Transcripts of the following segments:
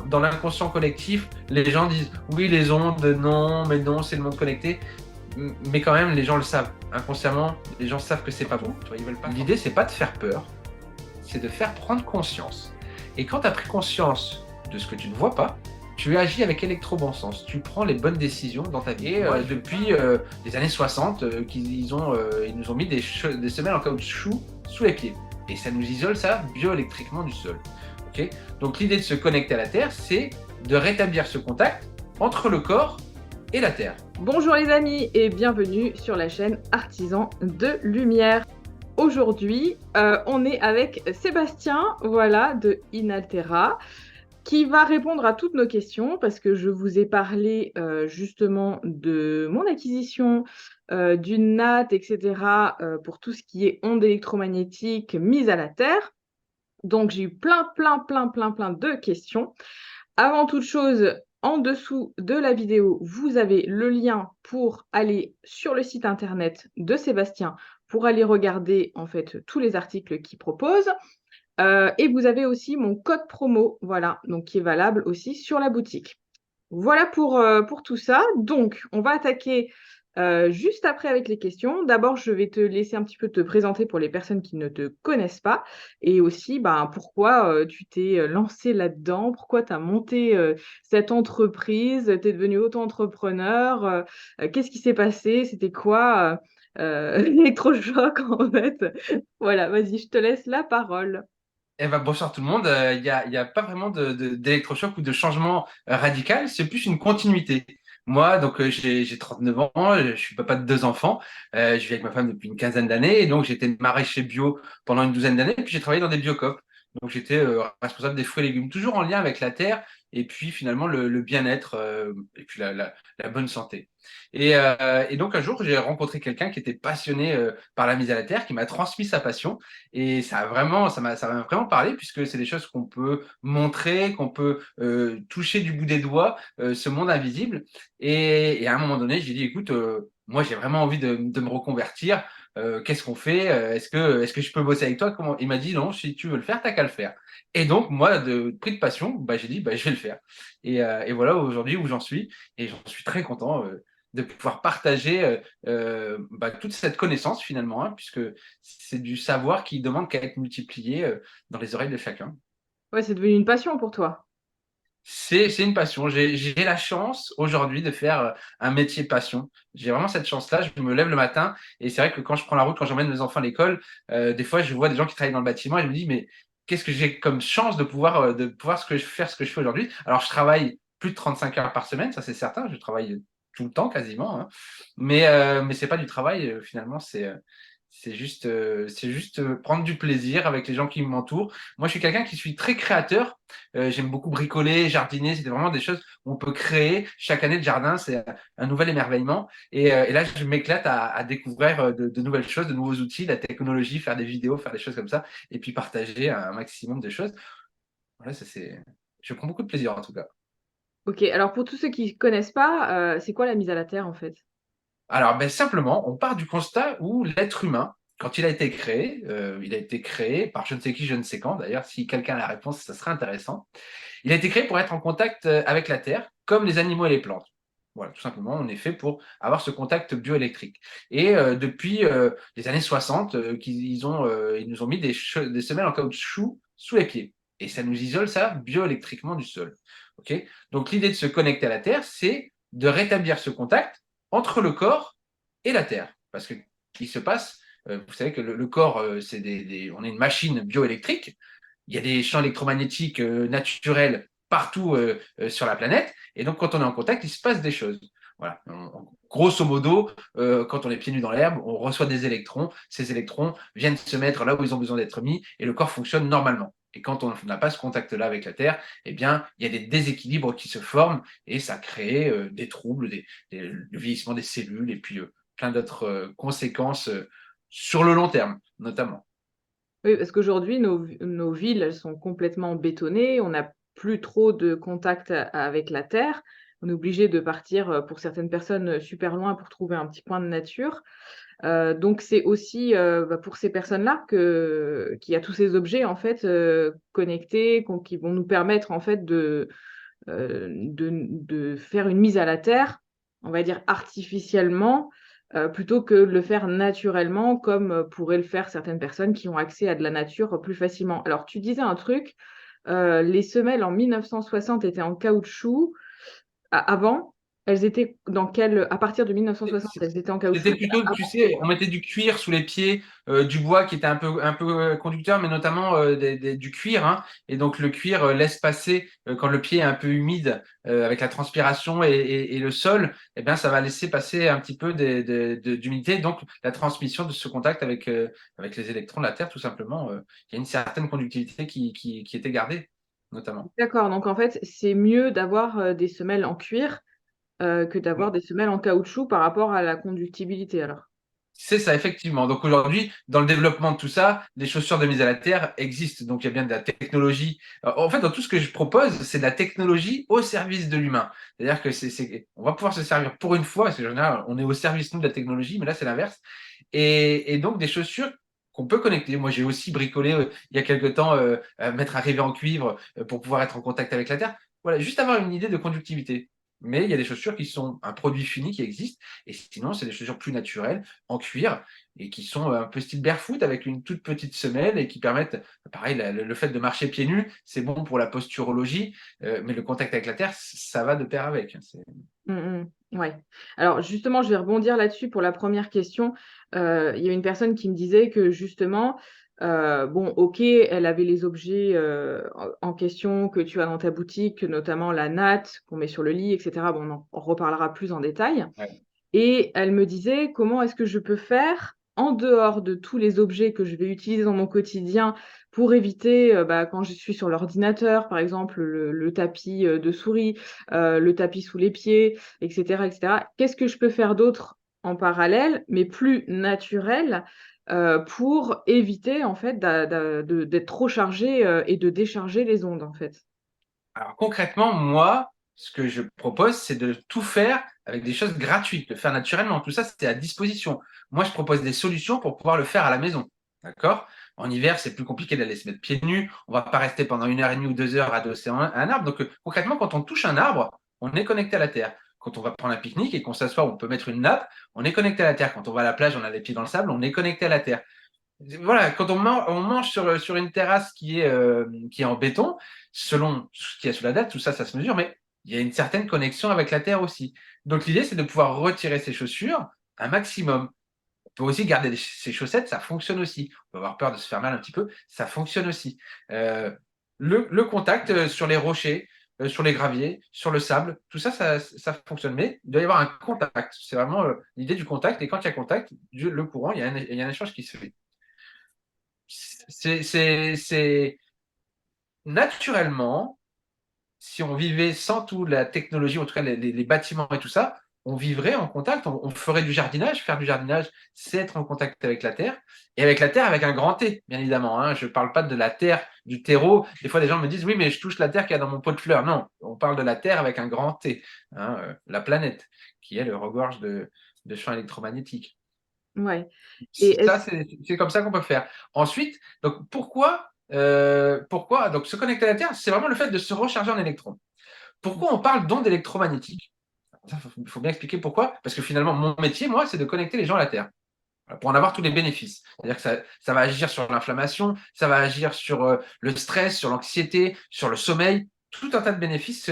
Dans l'inconscient collectif, les gens disent oui, les ondes, non, mais non, c'est le monde connecté. Mais quand même, les gens le savent. Inconsciemment, les gens savent que c'est pas bon. Tu vois, ils veulent pas. L'idée, c'est pas de faire peur, c'est de faire prendre conscience. Et quand tu as pris conscience de ce que tu ne vois pas, tu agis avec électro-bon sens. Tu prends les bonnes décisions dans ta vie. Et depuis les années 60, ils nous ont mis des semelles en caoutchouc sous les pieds. Et ça nous isole ça bioélectriquement du sol. Okay. Donc l'idée de se connecter à la Terre, c'est de rétablir ce contact entre le corps et la Terre. Bonjour les amis et bienvenue sur la chaîne Artisans de Lumière. Aujourd'hui, on est avec Sébastien, voilà, de Inaltera, qui va répondre à toutes nos questions parce que je vous ai parlé justement de mon acquisition d'une natte, etc., pour tout ce qui est ondes électromagnétiques mises à la Terre. Donc j'ai eu plein de questions. Avant toute chose, en dessous de la vidéo, vous avez le lien pour aller sur le site internet de Sébastien pour aller regarder en fait tous les articles qu'il propose. Et vous avez aussi mon code promo, voilà, donc qui est valable aussi sur la boutique. Voilà pour tout ça. Donc, on va attaquer juste après avec les questions. D'abord, je vais te laisser un petit peu te présenter pour les personnes qui ne te connaissent pas et aussi ben, pourquoi tu t'es lancé là-dedans, pourquoi tu as monté cette entreprise, tu es devenu auto-entrepreneur, qu'est-ce qui s'est passé, c'était quoi l'électrochoc en fait. Voilà, vas-y, je te laisse la parole. Eh ben, bonsoir tout le monde. Il y a pas vraiment d'électrochoc ou de changement radical, c'est plus une continuité. Moi, donc j'ai 39 ans, je suis papa de deux enfants, je vis avec ma femme depuis une quinzaine d'années, et donc j'étais maraîcher bio pendant une douzaine d'années, puis j'ai travaillé dans des biocoop. Donc j'étais responsable des fruits et légumes, toujours en lien avec la terre, et puis finalement le bien-être, et puis la bonne santé. Et donc un jour, j'ai rencontré quelqu'un qui était passionné par la mise à la terre, qui m'a transmis sa passion. Et ça m'a vraiment parlé puisque c'est des choses qu'on peut montrer, qu'on peut toucher du bout des doigts, ce monde invisible. Et à un moment donné, j'ai dit, écoute, moi j'ai vraiment envie de me reconvertir. Qu'est-ce qu'on fait? Est-ce que je peux bosser avec toi? Comment? Il m'a dit, non, si tu veux le faire, t'as qu'à le faire. Et donc, moi, pris de passion, bah, j'ai dit, bah, je vais le faire. Et voilà aujourd'hui où j'en suis. Et j'en suis très content de pouvoir partager bah, toute cette connaissance finalement, hein, puisque c'est du savoir qui demande qu'à être multiplié dans les oreilles de chacun. Ouais, c'est devenu une passion pour toi. C'est une passion. J'ai la chance aujourd'hui de faire un métier passion. J'ai vraiment cette chance-là. Je me lève le matin et c'est vrai que quand je prends la route, quand j'emmène mes enfants à l'école, des fois je vois des gens qui travaillent dans le bâtiment et je me dis, mais qu'est-ce que j'ai comme chance de pouvoir faire ce que je fais aujourd'hui. Alors je travaille plus de 35 heures par semaine, ça c'est certain. Je travaille tout le temps quasiment, hein. Mais c'est pas du travail finalement. C'est juste prendre du plaisir avec les gens qui m'entourent. Moi, je suis quelqu'un qui suis très créateur. J'aime beaucoup bricoler, jardiner. C'était vraiment des choses où on peut créer. Chaque année, le jardin, c'est un nouvel émerveillement. Et là, je m'éclate à découvrir de nouvelles choses, de nouveaux outils, la technologie, faire des vidéos, faire des choses comme ça, et puis partager un maximum de choses. Voilà, je prends beaucoup de plaisir en tout cas. Ok, alors pour tous ceux qui ne connaissent pas, c'est quoi la mise à la terre en fait? Alors, ben, simplement, on part du constat où l'être humain, quand il a été créé par je ne sais qui, je ne sais quand. D'ailleurs, si quelqu'un a la réponse, ça serait intéressant. Il a été créé pour être en contact avec la Terre, comme les animaux et les plantes. Voilà, tout simplement, on est fait pour avoir ce contact bioélectrique. Et depuis les années 60, ils nous ont mis des semelles en caoutchouc sous les pieds. Et ça nous isole ça bioélectriquement du sol. Okay. Donc l'idée de se connecter à la Terre, c'est de rétablir ce contact entre le corps et la Terre. Parce que il se passe, vous savez que le corps, on est une machine bioélectrique. Il y a des champs électromagnétiques naturels partout sur la planète. Et donc, quand on est en contact, il se passe des choses. Voilà. Grosso modo, quand on est pieds nus dans l'herbe, on reçoit des électrons. Ces électrons viennent se mettre là où ils ont besoin d'être mis et le corps fonctionne normalement. Et quand on n'a pas ce contact-là avec la Terre, eh bien, il y a des déséquilibres qui se forment et ça crée des troubles, le vieillissement des cellules et puis plein d'autres conséquences sur le long terme, notamment. Oui, parce qu'aujourd'hui, nos villes, elles sont complètement bétonnées, on n'a plus trop de contact avec la terre. On est obligé de partir, pour certaines personnes, super loin pour trouver un petit coin de nature. Donc c'est aussi pour ces personnes-là qu'il y a tous ces objets en fait connectés qui vont nous permettre en fait de faire une mise à la terre, on va dire artificiellement, plutôt que de le faire naturellement, comme pourraient le faire certaines personnes qui ont accès à de la nature plus facilement. Alors, tu disais un truc, les semelles en 1960 étaient en caoutchouc. Avant, elles étaient à partir de 1960, elles étaient en caoutchouc. C'était plutôt, tu sais, on mettait du cuir sous les pieds, du bois qui était un peu conducteur, mais notamment du cuir, hein. Et donc le cuir laisse passer, quand le pied est un peu humide, avec la transpiration et le sol, eh bien, ça va laisser passer un petit peu d'humidité. Donc la transmission de ce contact avec les électrons de la Terre, tout simplement, il y a une certaine conductivité qui était gardée, notamment. D'accord, donc en fait, c'est mieux d'avoir des semelles en cuir que d'avoir des semelles en caoutchouc par rapport à la conductibilité alors. C'est ça, effectivement. Donc aujourd'hui, dans le développement de tout ça, les chaussures de mise à la terre existent. Donc il y a bien de la technologie. En fait, dans tout ce que je propose, c'est de la technologie au service de l'humain. C'est-à-dire que on va pouvoir se servir pour une fois, parce qu'en général, on est au service, nous, de la technologie, mais là, c'est l'inverse. Et donc, des chaussures qu'on peut connecter. Moi, j'ai aussi bricolé, il y a quelque temps, mettre un rivet en cuivre pour pouvoir être en contact avec la terre. Voilà, juste avoir une idée de conductivité. Mais il y a des chaussures qui sont un produit fini qui existe. Et sinon, c'est des chaussures plus naturelles, en cuir, et qui sont un peu style barefoot avec une toute petite semelle et qui permettent, pareil, le fait de marcher pieds nus, c'est bon pour la posturologie, mais le contact avec la terre, ça va de pair avec. Mmh mh. Ouais. Alors justement, je vais rebondir là-dessus pour la première question. Il y a une personne qui me disait que justement, bon, OK, elle avait les objets, en question que tu as dans ta boutique, notamment la natte qu'on met sur le lit et cetera. Bon, on en reparlera plus en détail. Ouais. Et elle me disait: «Comment est-ce que je peux faire, en dehors de tous les objets que je vais utiliser dans mon quotidien, pour éviter, quand je suis sur l'ordinateur, par exemple, le tapis, de souris, le tapis sous les pieds et cetera et cetera. Qu'est-ce que je peux faire d'autre en parallèle, mais plus naturel, pour éviter, en fait, d'être trop chargé et de décharger les ondes, en fait?» Alors concrètement, moi, ce que je propose, c'est de tout faire avec des choses gratuites, de faire naturellement. Tout ça, c'est à disposition. Moi, je propose des solutions pour pouvoir le faire à la maison. D'accord? En hiver, c'est plus compliqué d'aller se mettre pieds nus. On va pas rester pendant 1 heure et demie ou 2 heures adossé à un arbre. Donc, concrètement, quand on touche un arbre, on est connecté à la terre. Quand on va prendre un pique-nique et qu'on s'assoit, on peut mettre une nappe, on est connecté à la terre. Quand on va à la plage, on a les pieds dans le sable, on est connecté à la terre. Voilà, quand on mange sur une terrasse qui est en béton, selon ce qu'il y a sous la date, tout ça, ça se mesure, mais il y a une certaine connexion avec la terre aussi. Donc l'idée, c'est de pouvoir retirer ses chaussures un maximum. On peut aussi garder ses chaussettes, ça fonctionne aussi. On peut avoir peur de se faire mal un petit peu, ça fonctionne aussi. Euh, le contact sur les rochers, sur les graviers, sur le sable, tout ça, ça fonctionne. Mais il doit y avoir un contact. C'est vraiment l'idée du contact. Et quand il y a contact, le courant, il y a un échange qui se fait. C'est naturellement, si on vivait sans toute la technologie, en tout cas les bâtiments et tout ça, on vivrait en contact, on ferait du jardinage. Faire du jardinage, c'est être en contact avec la terre, et avec la terre avec un grand T, bien évidemment, hein. Je ne parle pas de la terre, du terreau. Des fois, les gens me disent, oui, mais je touche la terre qu'il y a dans mon pot de fleurs. Non, on parle de la terre avec un grand T, hein, la planète, qui est le regorge de champs électromagnétiques. Ouais et Ça, est-ce c'est comme ça qu'on peut faire. Ensuite, donc pourquoi donc se connecter à la Terre, c'est vraiment le fait de se recharger en électrons. Pourquoi on parle d'ondes électromagnétiques? Il faut bien expliquer pourquoi. Parce que finalement, mon métier, moi, c'est de connecter les gens à la Terre, pour en avoir tous les bénéfices. C'est-à-dire que ça va agir sur l'inflammation, ça va agir sur le stress, sur l'anxiété, sur le sommeil, tout un tas de bénéfices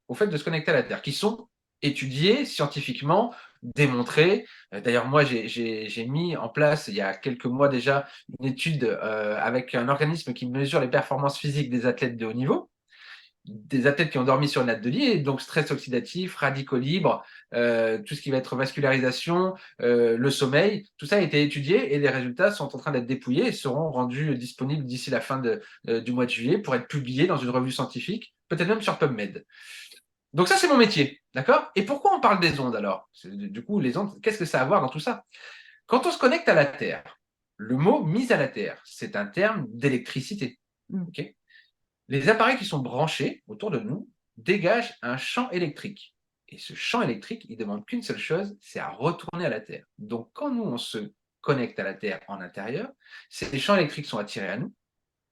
au fait de se connecter à la Terre, qui sont étudiés scientifiquement, démontrés. D'ailleurs, moi, j'ai mis en place, il y a quelques mois déjà, une étude avec un organisme qui mesure les performances physiques des athlètes de haut niveau, des athlètes qui ont dormi sur une natte de lit, et donc stress oxydatif, radicaux libres, tout ce qui va être vascularisation, le sommeil, tout ça a été étudié et les résultats sont en train d'être dépouillés et seront rendus disponibles d'ici la fin du mois de juillet pour être publiés dans une revue scientifique, peut-être même sur PubMed. Donc ça, c'est mon métier, d'accord? Et pourquoi on parle des ondes alors? Du coup, les ondes, qu'est-ce que ça a à voir dans tout ça? Quand on se connecte à la Terre, le mot mise à la Terre, c'est un terme d'électricité. mmh, Ok. Les appareils qui sont branchés autour de nous dégagent un champ électrique. Et ce champ électrique, il demande qu'une seule chose, c'est à retourner à la Terre. Donc, quand nous, on se connecte à la Terre en intérieur, ces champs électriques sont attirés à nous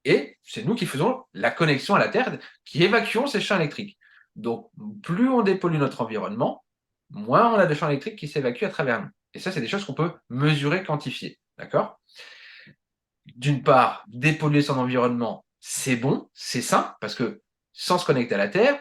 et c'est nous qui faisons la connexion à la Terre, qui évacuons ces champs électriques. Donc, plus on dépollue notre environnement, moins on a de champs électriques qui s'évacuent à travers nous. Et ça, c'est des choses qu'on peut mesurer, quantifier. D'accord? D'une part, dépolluer son environnement, c'est bon, c'est sain, parce que sans se connecter à la Terre,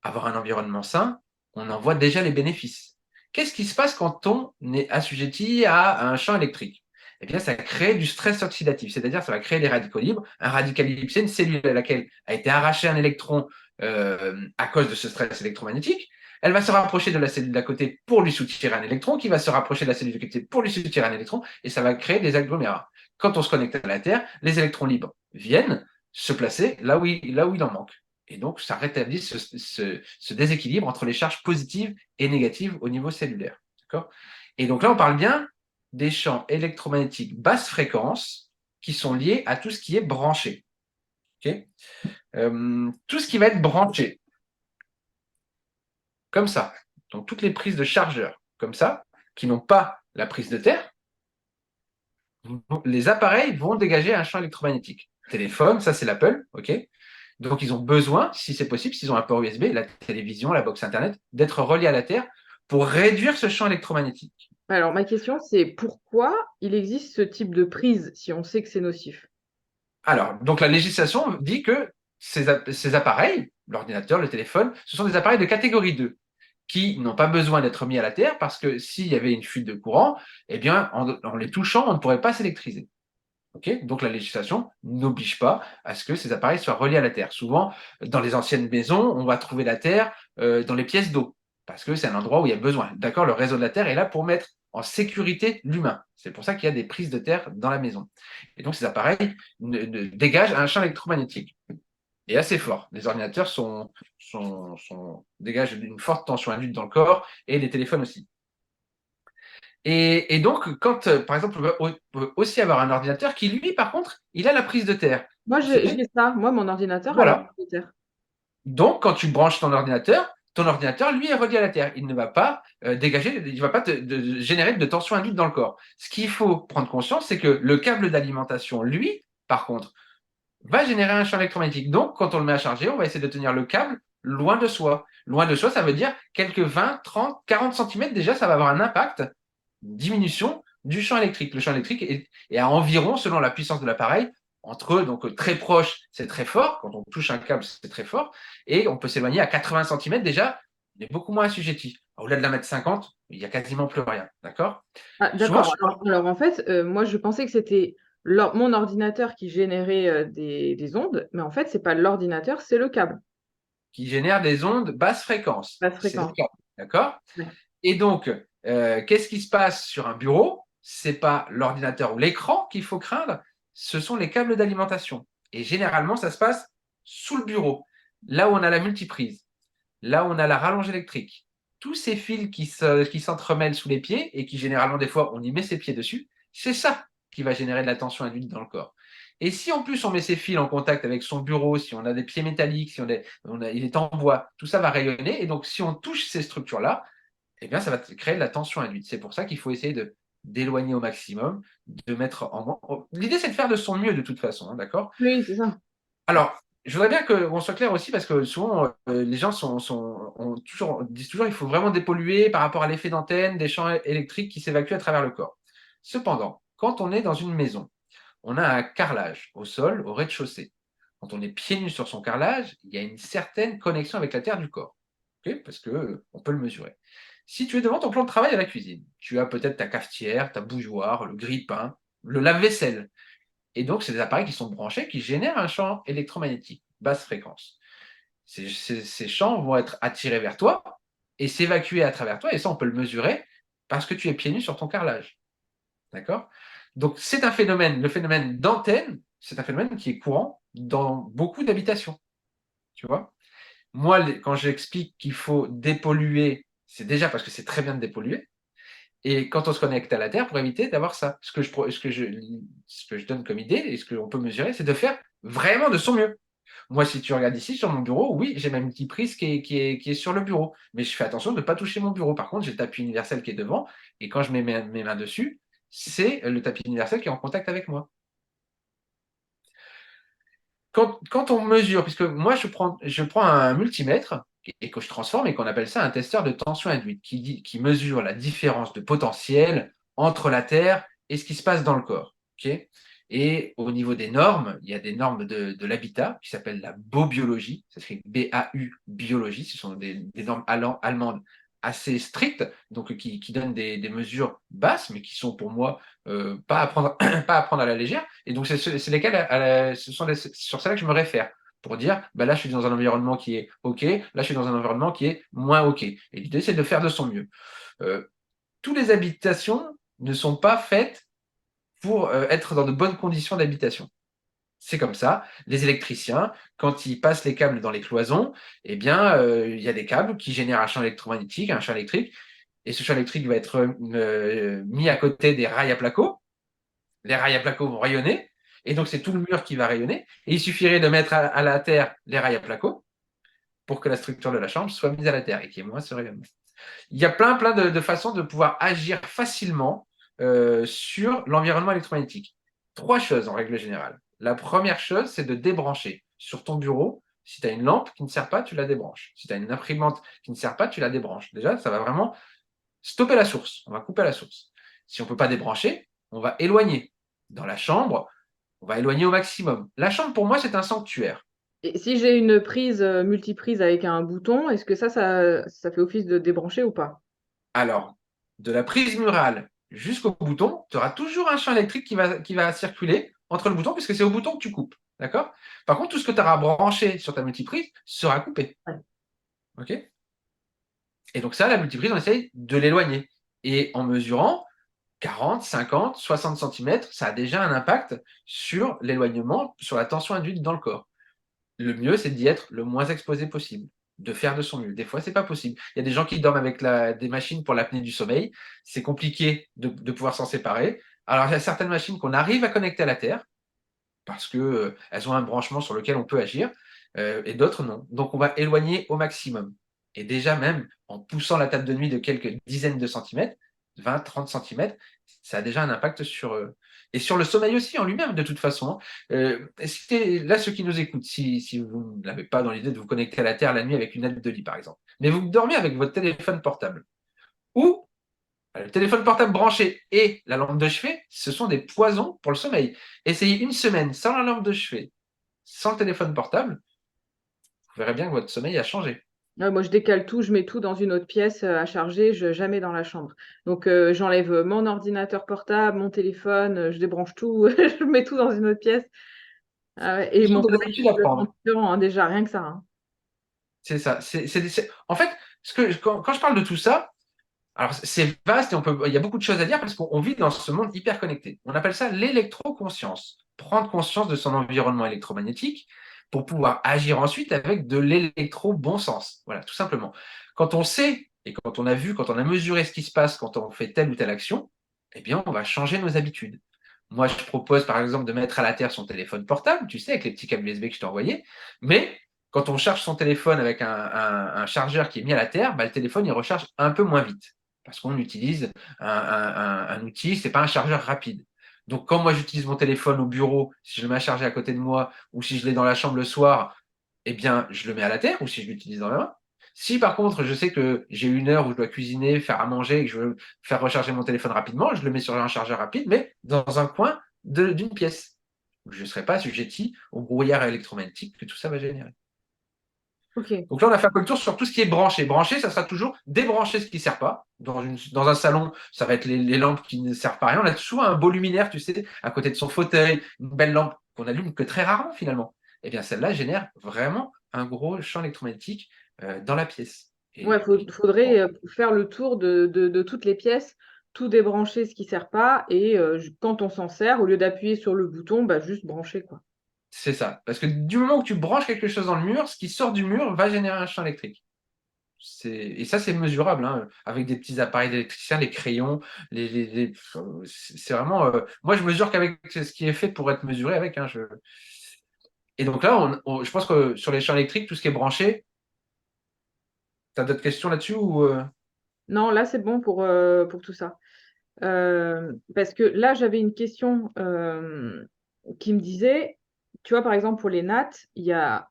avoir un environnement sain, on en voit déjà les bénéfices. Qu'est-ce qui se passe quand on est assujetti à un champ électrique? Eh bien, ça crée du stress oxydatif, c'est-à-dire ça va créer des radicaux libres. Un radical libre, c'est une cellule à laquelle a été arraché un électron à cause de ce stress électromagnétique. Elle va se rapprocher de la cellule d'à côté pour lui soutirer un électron, qui va se rapprocher de la cellule d'à côté pour lui soutirer un électron, et ça va créer des agglomérats. Quand on se connecte à la Terre, les électrons libres viennent se placer là où il en manque. Et donc, ça rétablit ce déséquilibre entre les charges positives et négatives au niveau cellulaire. Et donc là, on parle bien des champs électromagnétiques basse fréquence qui sont liés à tout ce qui est branché. Tout ce qui va être branché, comme ça. Donc, toutes les prises de chargeurs, comme ça, qui n'ont pas la prise de terre, les appareils vont dégager un champ électromagnétique. Téléphone, ça c'est l'Apple, ok. Donc ils ont besoin, si c'est possible, s'ils ont un port USB, la télévision, la box Internet, d'être reliés à la Terre pour réduire ce champ électromagnétique. Alors, ma question, c'est pourquoi il existe ce type de prise si on sait que c'est nocif? Alors, donc la législation dit que ces appareils, l'ordinateur, le téléphone, ce sont des appareils de catégorie 2 qui n'ont pas besoin d'être mis à la Terre parce que s'il y avait une fuite de courant, eh bien, en les touchant, on ne pourrait pas s'électriser. Donc la législation n'oblige pas à ce que ces appareils soient reliés à la Terre. Souvent, dans les anciennes maisons, on va trouver la Terre dans les pièces d'eau, parce que c'est un endroit où il y a besoin. D'accord, le réseau de la Terre est là pour mettre en sécurité l'humain. C'est pour ça qu'il y a des prises de terre dans la maison. Et donc ces appareils dégagent un champ électromagnétique. Et assez fort. Les ordinateurs dégagent une forte tension induite dans le corps, et les téléphones aussi. Et donc, quand, par exemple, on peut aussi avoir un ordinateur qui, lui, par contre, il a la prise de terre. Moi, j'ai ça. Moi, mon ordinateur a la Voilà. prise de terre. Donc, quand tu branches ton ordinateur, lui, est relié à la Terre. Il ne va pas dégager, il ne va pas générer de tension induite dans le corps. Ce qu'il faut prendre conscience, c'est que le câble d'alimentation, lui, par contre, va générer un champ électromagnétique. Donc, quand on le met à charger, on va essayer de tenir le câble loin de soi. Loin de soi, ça veut dire quelques 20, 30, 40 cm, déjà, ça va avoir un impact, une diminution du champ électrique. Le champ électrique est à environ, selon la puissance de l'appareil, entre eux, donc très proche, c'est très fort. Quand on touche un câble, c'est très fort. Et on peut s'éloigner à 80 cm, déjà, on est beaucoup moins assujetti. Au-delà de la mètre 50, il n'y a quasiment plus rien. D'accord? Ah, Souvent, d'accord. Alors, en fait, moi, je pensais que c'était mon ordinateur qui générait des ondes, mais en fait, c'est pas l'ordinateur, c'est le câble. qui génère des ondes basse fréquence. Basse C'est le fréquence. câble. D'accord? Ouais. Et donc, qu'est-ce qui se passe sur un bureau? C'est pas l'ordinateur ou l'écran qu'il faut craindre, ce sont les câbles d'alimentation. Et généralement, ça se passe sous le bureau, là où on a la multiprise, là où on a la rallonge électrique. Tous ces fils qui s'entremêlent sous les pieds et qui généralement, des fois, on y met ses pieds dessus, c'est ça qui va générer de la tension induite dans le corps. Et si en plus on met ces fils en contact avec son bureau, si on a des pieds métalliques, si il est en bois, tout ça va rayonner. Et donc, si on touche ces structures-là, eh bien, ça va créer de la tension induite. C'est pour ça qu'il faut essayer d'éloigner au maximum, de mettre en. L'idée, c'est de faire de son mieux de toute façon, hein, d'accord? Oui, c'est ça. Alors, je voudrais bien qu'on soit clair aussi, parce que souvent, les gens disent toujours qu'il faut vraiment dépolluer par rapport à l'effet d'antenne des champs électriques qui s'évacuent à travers le corps. Cependant, quand on est dans une maison, on a un carrelage au sol, au rez-de-chaussée. Quand on est pieds nus sur son carrelage, il y a une certaine connexion avec la terre du corps, parce qu'on peut le mesurer. Si tu es devant ton plan de travail à la cuisine, tu as peut-être ta cafetière, ta bouilloire, le grille-pain, le lave-vaisselle. Et donc, c'est des appareils qui sont branchés, qui génèrent un champ électromagnétique, basse fréquence. Ces champs vont être attirés vers toi et s'évacuer à travers toi, et ça, on peut le mesurer parce que tu es pieds nus sur ton carrelage. D'accord? Donc, c'est un phénomène, le phénomène d'antenne, c'est un phénomène qui est courant dans beaucoup d'habitations. Tu vois? Moi, quand j'explique qu'il faut dépolluer, c'est déjà parce que c'est très bien de dépolluer. Et quand on se connecte à la Terre, pour éviter d'avoir ça, ce que je donne comme idée et ce qu'on peut mesurer, c'est de faire vraiment de son mieux. Moi, si tu regardes ici sur mon bureau, oui, j'ai ma multiprise qui est sur le bureau, mais je fais attention de ne pas toucher mon bureau. Par contre, j'ai le tapis universel qui est devant, et quand je mets mes mains dessus, c'est le tapis universel qui est en contact avec moi. Quand on mesure, puisque moi je prends un multimètre et que je transforme et qu'on appelle ça un testeur de tension induite, qui mesure la différence de potentiel entre la Terre et ce qui se passe dans le corps. Ok. Et au niveau des normes, il y a des normes de l'habitat qui s'appellent la baubiologie, ça s'écrit BAU, biologie, ce sont des normes allemandes assez strictes, donc qui donnent des mesures basses, mais qui sont pour moi pas à prendre, pas à prendre à la légère. Et donc, c'est lesquels, ce sont sur celles-là que je me réfère pour dire, bah là, je suis dans un environnement qui est OK, là, je suis dans un environnement qui est moins OK. Et l'idée, c'est de faire de son mieux. Toutes les habitations ne sont pas faites pour être dans de bonnes conditions d'habitation. C'est comme ça. Les électriciens, quand ils passent les câbles dans les cloisons, eh bien, il y a des câbles qui génèrent un champ électromagnétique, un champ électrique, et ce champ électrique va être mis à côté des rails à placo. Les rails à placo vont rayonner, et donc c'est tout le mur qui va rayonner. Et il suffirait de mettre à la terre les rails à placo pour que la structure de la chambre soit mise à la terre et qu'il y ait moins ce rayonnement. Il y a plein de façons de pouvoir agir facilement sur l'environnement électromagnétique. 3 choses en règle générale. La première chose, c'est de débrancher. Sur ton bureau, si tu as une lampe qui ne sert pas, tu la débranches. Si tu as une imprimante qui ne sert pas, tu la débranches. Déjà, ça va vraiment stopper la source. On va couper la source. Si on ne peut pas débrancher, on va éloigner. Dans la chambre, on va éloigner au maximum. La chambre, pour moi, c'est un sanctuaire. Et si j'ai une prise multiprise avec un bouton, est-ce que ça fait office de débrancher ou pas? Alors, de la prise murale jusqu'au bouton, tu auras toujours un champ électrique qui va circuler entre le bouton, puisque c'est au bouton que tu coupes. D'accord. Par contre, tout ce que tu auras branché sur ta multiprise sera coupé. Ouais. OK. Et donc ça, la multiprise, on essaye de l'éloigner. Et en mesurant 40, 50, 60 cm, ça a déjà un impact sur l'éloignement, sur la tension induite dans le corps. Le mieux, c'est d'y être le moins exposé possible, de faire de son mieux. Des fois, c'est pas possible. Il y a des gens qui dorment avec des machines pour l'apnée du sommeil. C'est compliqué de pouvoir s'en séparer. Alors, il y a certaines machines qu'on arrive à connecter à la Terre parce que elles ont un branchement sur lequel on peut agir, et d'autres non. Donc, on va éloigner au maximum. Et déjà, même en poussant la table de nuit de quelques dizaines de centimètres, 20, 30 centimètres, ça a déjà un impact et sur le sommeil aussi en lui-même, de toute façon. Là, ceux qui nous écoutent, si vous n'avez pas dans l'idée de vous connecter à la Terre la nuit avec une aide de lit, par exemple, mais vous dormez avec votre téléphone portable, ou le téléphone portable branché et la lampe de chevet, ce sont des poisons pour le sommeil. Essayez une semaine sans la lampe de chevet, sans le téléphone portable, vous verrez bien que votre sommeil a changé. Ouais, moi, je décale tout, je mets tout dans une autre pièce à charger, jamais dans la chambre. Donc, j'enlève mon ordinateur portable, mon téléphone, je débranche tout, je mets tout dans une autre pièce. Ah ouais, et Ce sont mon des sommeil habitudes est à complètement prendre. différent, hein, déjà, rien que ça, hein. C'est ça. En fait, quand je parle de tout ça, alors c'est vaste et il y a beaucoup de choses à dire parce qu'on vit dans ce monde hyper connecté. On appelle ça l'électroconscience. Prendre conscience de son environnement électromagnétique pour pouvoir agir ensuite avec de l'électro-bon sens. Voilà, tout simplement. Quand on sait et quand on a vu, quand on a mesuré ce qui se passe quand on fait telle ou telle action, eh bien, on va changer nos habitudes. Moi, je propose par exemple de mettre à la terre son téléphone portable, tu sais, avec les petits câbles USB que je t'ai envoyés. Mais quand on charge son téléphone avec un chargeur qui est mis à la terre, bah, le téléphone il recharge un peu moins vite parce qu'on utilise un outil, c'est pas un chargeur rapide. Donc, quand moi j'utilise mon téléphone au bureau, si je le mets à charger à côté de moi ou si je l'ai dans la chambre le soir, eh bien, je le mets à la terre ou si je l'utilise dans la main. Si par contre, je sais que j'ai une heure où je dois cuisiner, faire à manger et que je veux faire recharger mon téléphone rapidement, je le mets sur un chargeur rapide, mais dans un coin d'une pièce. Je ne serai pas assujetti au brouillard électromagnétique que tout ça va générer. Ok. Donc là, on a fait un peu le tour sur tout ce qui est branché. Branché, ça sera toujours débrancher ce qui ne sert pas. Dans un salon, ça va être les lampes qui ne servent pas à rien. On a toujours un beau luminaire, tu sais, à côté de son fauteuil, une belle lampe qu'on allume que très rarement finalement. Eh bien, celle-là génère vraiment un gros champ électromagnétique dans la pièce. Ouais, faudrait faire le tour de toutes les pièces, tout débrancher ce qui sert pas, et quand on s'en sert, au lieu d'appuyer sur le bouton, bah, juste brancher, quoi. C'est ça. Parce que du moment où tu branches quelque chose dans le mur, ce qui sort du mur va générer un champ électrique. Et ça, c'est mesurable, hein, avec des petits appareils d'électricien, les crayons, c'est vraiment. Moi, je mesure qu'avec ce qui est fait pour être mesuré avec. Hein, Et donc là, je pense que sur les champs électriques, tout ce qui est branché, tu as d'autres questions là-dessus ou Non, là, c'est bon pour tout ça. Parce que là, j'avais une question qui me disait, tu vois, par exemple, pour les nattes, il y a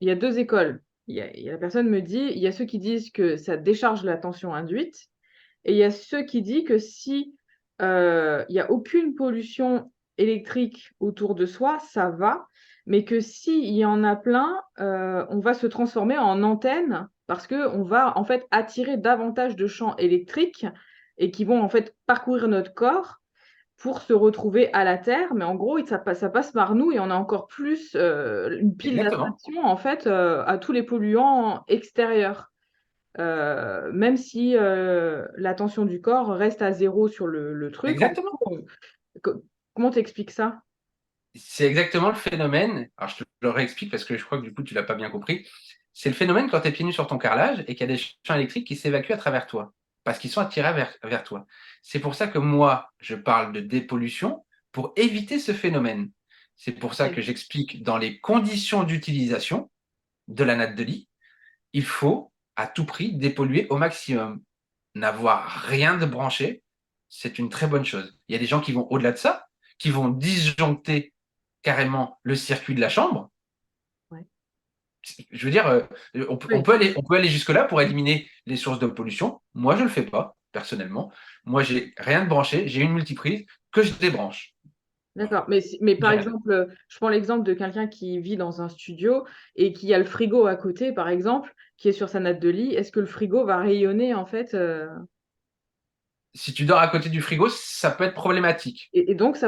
deux écoles. La personne me dit, il y a ceux qui disent que ça décharge la tension induite, et il y a ceux qui disent que si il n'y a aucune pollution électrique autour de soi, ça va, mais que s'il y en a plein, on va se transformer en antenne parce qu'on va en fait attirer davantage de champs électriques et qui vont en fait parcourir notre corps pour se retrouver à la Terre. Mais en gros, ça passe par nous et on a encore plus une pile exactement. d'attraction en fait à tous les polluants extérieurs. Même si la tension du corps reste à zéro sur le truc, en Exactement. gros, comment t'expliques ça? C'est exactement le phénomène. Alors, je te le réexplique parce que je crois que du coup, tu l'as pas bien compris. C'est le phénomène quand tu es pieds nus sur ton carrelage et qu'il y a des champs électriques qui s'évacuent à travers toi parce qu'ils sont attirés vers toi. C'est pour ça que moi, je parle de dépollution pour éviter ce phénomène. C'est pour ça Ouais. que j'explique dans les conditions d'utilisation de la natte de lit, il faut à tout prix dépolluer au maximum. N'avoir rien de branché, c'est une très bonne chose. Il y a des gens qui vont au-delà de ça, qui vont disjoncter carrément le circuit de la chambre. Ouais. Je veux dire, Oui, on peut aller jusque-là pour éliminer les sources de pollution. Moi, je ne le fais pas, personnellement. Moi, j'ai rien de branché, j'ai une multiprise que je débranche. Voilà. d'accord. Mais par J'ai rien. exemple, je prends l'exemple de quelqu'un qui vit dans un studio et qui a le frigo à côté, par exemple, qui est sur sa natte de lit. Est-ce que le frigo va rayonner en fait Si tu dors à côté du frigo, ça peut être problématique. et donc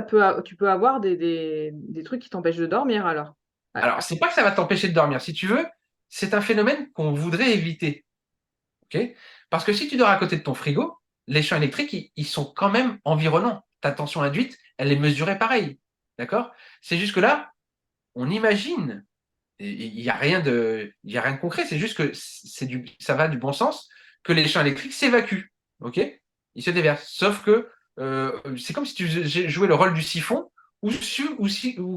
tu peux avoir des trucs qui t'empêchent de dormir alors. Ouais. Alors, c'est pas que ça va t'empêcher de dormir. Si tu veux, c'est un phénomène qu'on voudrait éviter. Ok. Parce que si tu dors à côté de ton frigo, les champs électriques, ils sont quand même environnants. Ta tension induite, elle est mesurée pareil. D'accord? C'est juste que là, on imagine, il n'y a rien il y a rien de concret, c'est juste que ça va du bon sens, que les champs électriques s'évacuent. Ok? Ils se déversent. Sauf que c'est comme si tu jouais le rôle du siphon, ou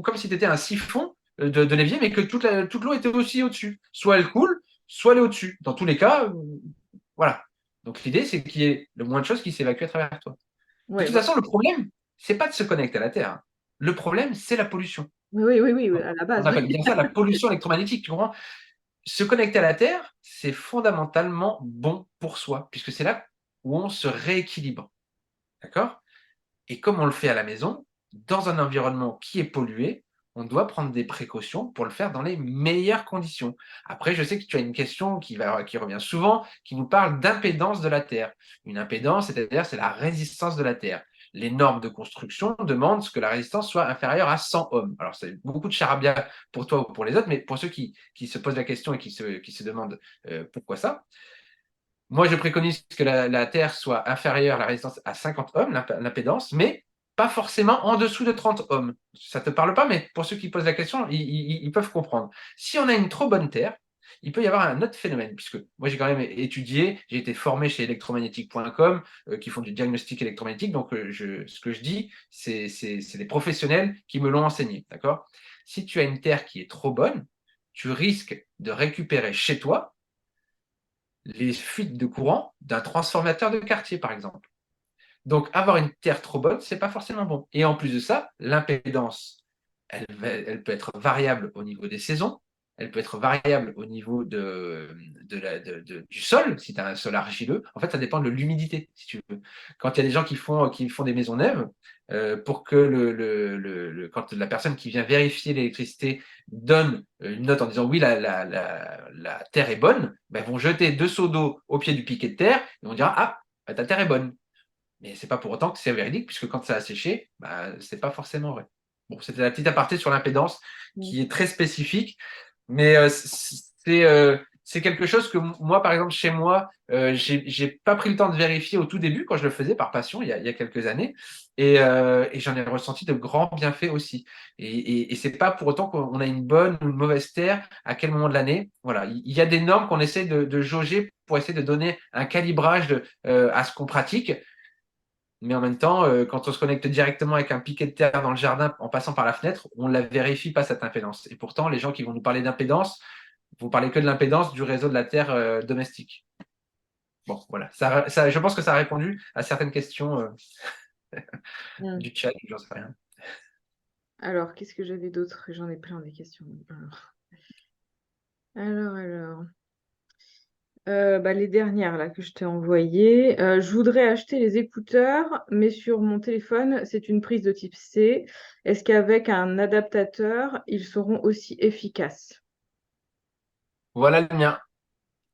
comme si tu étais un siphon de l'évier, mais que toute l'eau était aussi au-dessus. Soit elle coule, soit elle est au-dessus. Dans tous les cas, voilà. Donc l'idée, c'est qu'il y ait le moins de choses qui s'évacuent à travers toi. De Ouais, toute voilà. façon, le problème, c'est pas de se connecter à la Terre, hein. Le problème, c'est la pollution. Oui, à la On base, appelle oui. bien ça la pollution électromagnétique, tu comprends? Se connecter à la Terre, c'est fondamentalement bon pour soi, puisque c'est là où on se rééquilibre. D'accord? Et comme on le fait à la maison, dans un environnement qui est pollué, on doit prendre des précautions pour le faire dans les meilleures conditions. Après, je sais que tu as une question qui revient souvent, qui nous parle d'impédance de la Terre. Une impédance, c'est-à-dire c'est la résistance de la Terre. Les normes de construction demandent que la résistance soit inférieure à 100 ohms. Alors, c'est beaucoup de charabia pour toi ou pour les autres, mais pour ceux qui se posent la question et qui se demandent pourquoi ça, moi, je préconise que la Terre soit inférieure, la résistance, à 50 ohms, l'impédance, mais pas forcément en dessous de 30 ohms. Ça ne te parle pas, mais pour ceux qui posent la question, ils peuvent comprendre. Si on a une trop bonne Terre, il peut y avoir un autre phénomène, puisque moi j'ai quand même étudié, j'ai été formé chez electromagnétique.com, qui font du diagnostic électromagnétique, donc ce que je dis, c'est des professionnels qui me l'ont enseigné, d'accord? Si tu as une Terre qui est trop bonne, tu risques de récupérer chez toi les fuites de courant d'un transformateur de quartier, par exemple. Donc, avoir une terre trop bonne, c'est pas forcément bon. Et en plus de ça, l'impédance, elle peut être variable au niveau des saisons, elle peut être variable au niveau du sol, si tu as un sol argileux. En fait, ça dépend de l'humidité, si tu veux. Quand il y a des gens qui font des maisons neuves, pour que quand la personne qui vient vérifier l'électricité donne une note en disant oui, la terre est bonne, ben, ils vont jeter 2 seaux d'eau au pied du piquet de terre et on dira ah, ben, ta terre est bonne. Mais c'est pas pour autant que c'est véridique, puisque quand ça a séché, bah, c'est pas forcément vrai. Bon, c'était la petite aparté sur l'impédance qui est très spécifique, mais c'est quelque chose que moi, par exemple, chez moi, j'ai pas pris le temps de vérifier au tout début quand je le faisais par passion il y a quelques années, et j'en ai ressenti de grands bienfaits aussi. Et c'est pas pour autant qu'on a une bonne ou une mauvaise terre à quel moment de l'année. Voilà, il y a des normes qu'on essaie de jauger pour essayer de donner un calibrage à ce qu'on pratique. mais en même temps, quand on se connecte directement avec un piquet de terre dans le jardin en passant par la fenêtre, on ne la vérifie pas cette impédance. Et pourtant, les gens qui vont nous parler d'impédance, vous parlez que de l'impédance du réseau de la terre domestique. Bon, voilà. Je pense que ça a répondu à certaines questions Mm. du chat, j'en sais rien. Alors, qu'est-ce que j'avais d'autre? J'en ai plein des questions. Alors. Bah, les dernières là que je t'ai envoyées. Je voudrais acheter les écouteurs, mais sur mon téléphone, c'est une prise de type C. Est-ce qu'avec un adaptateur, ils seront aussi efficaces? Voilà le mien.